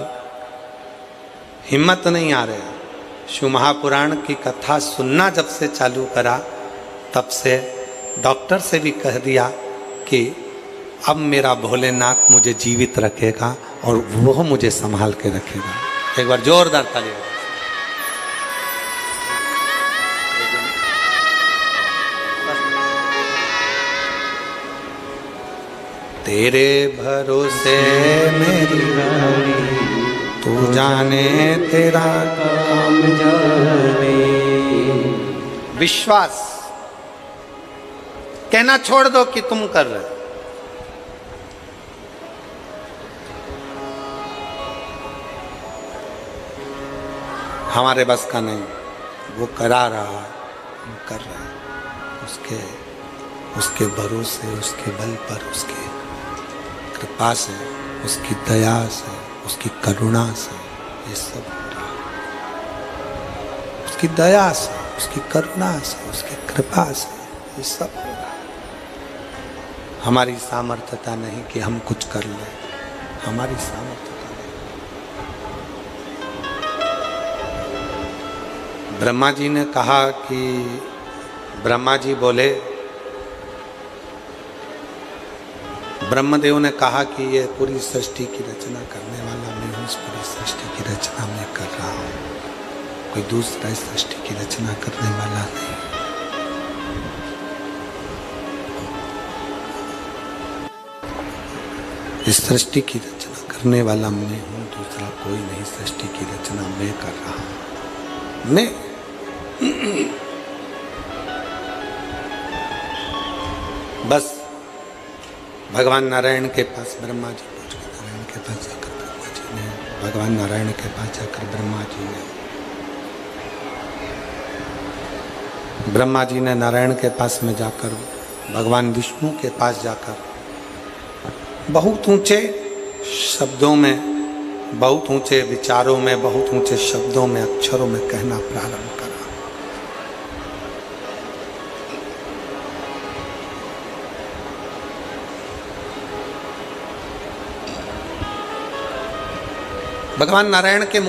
हिम्मत नहीं आ रहा। शिव महापुराण की कथा सुनना जब से चालू करा, तब से डॉक्टर से भी कह दिया कि अब मेरा भोलेनाथ मुझे जीवित रखेगा और वो मुझे संभाल के रखेगा। एक बार जोरदार ताली। तेरे भरोसे मेरी रानी, तू जाने तेरा काम जाने। विश्वास कहना छोड़ दो कि तुम कर रहे हो। हमारे बस का नहीं, वो करा रहा है, हम कर रहे हैं। उसके भरोसे, उसके बल पर, उसके कृपा से, उसकी दया से, उसकी करुणा से ये सब हो रहा। उसकी दया से, उसकी करुणा से, उसकी कृपा से ये सब हो रहा। हमारी सामर्थ्यता नहीं कि हम कुछ कर लें, हमारी सामर्थ्यता नहीं। ब्रह्मा जी ने कहा कि ब्रह्मा जी बोले, ब्रह्मदेव ने कहा कि ये पूरी सृष्टि की रचना करने वाला मैं हूँ, इस पूरी सृष्टि की रचना मैं कर रहा हूँ, कोई दूसरा इस सृष्टि की रचना करने वाला नहीं। इस सृष्टि की रचना करने वाला मैं हूँ, दूसरा कोई नहीं। सृष्टि की रचना मैं कर रहा हूँ। मैं बस भगवान नारायण के पास ब्रह्मा जी पहुँच गए। नारायण के पास जाकर ब्रह्मा जी ने, भगवान नारायण के पास जाकर ब्रह्मा जी ने नारायण के पास में जाकर, भगवान विष्णु के पास जाकर बहुत ऊंचे शब्दों में, बहुत ऊंचे विचारों में, बहुत ऊंचे शब्दों में, अक्षरों में कहना प्रारंभ करा। भगवान नारायण के मुख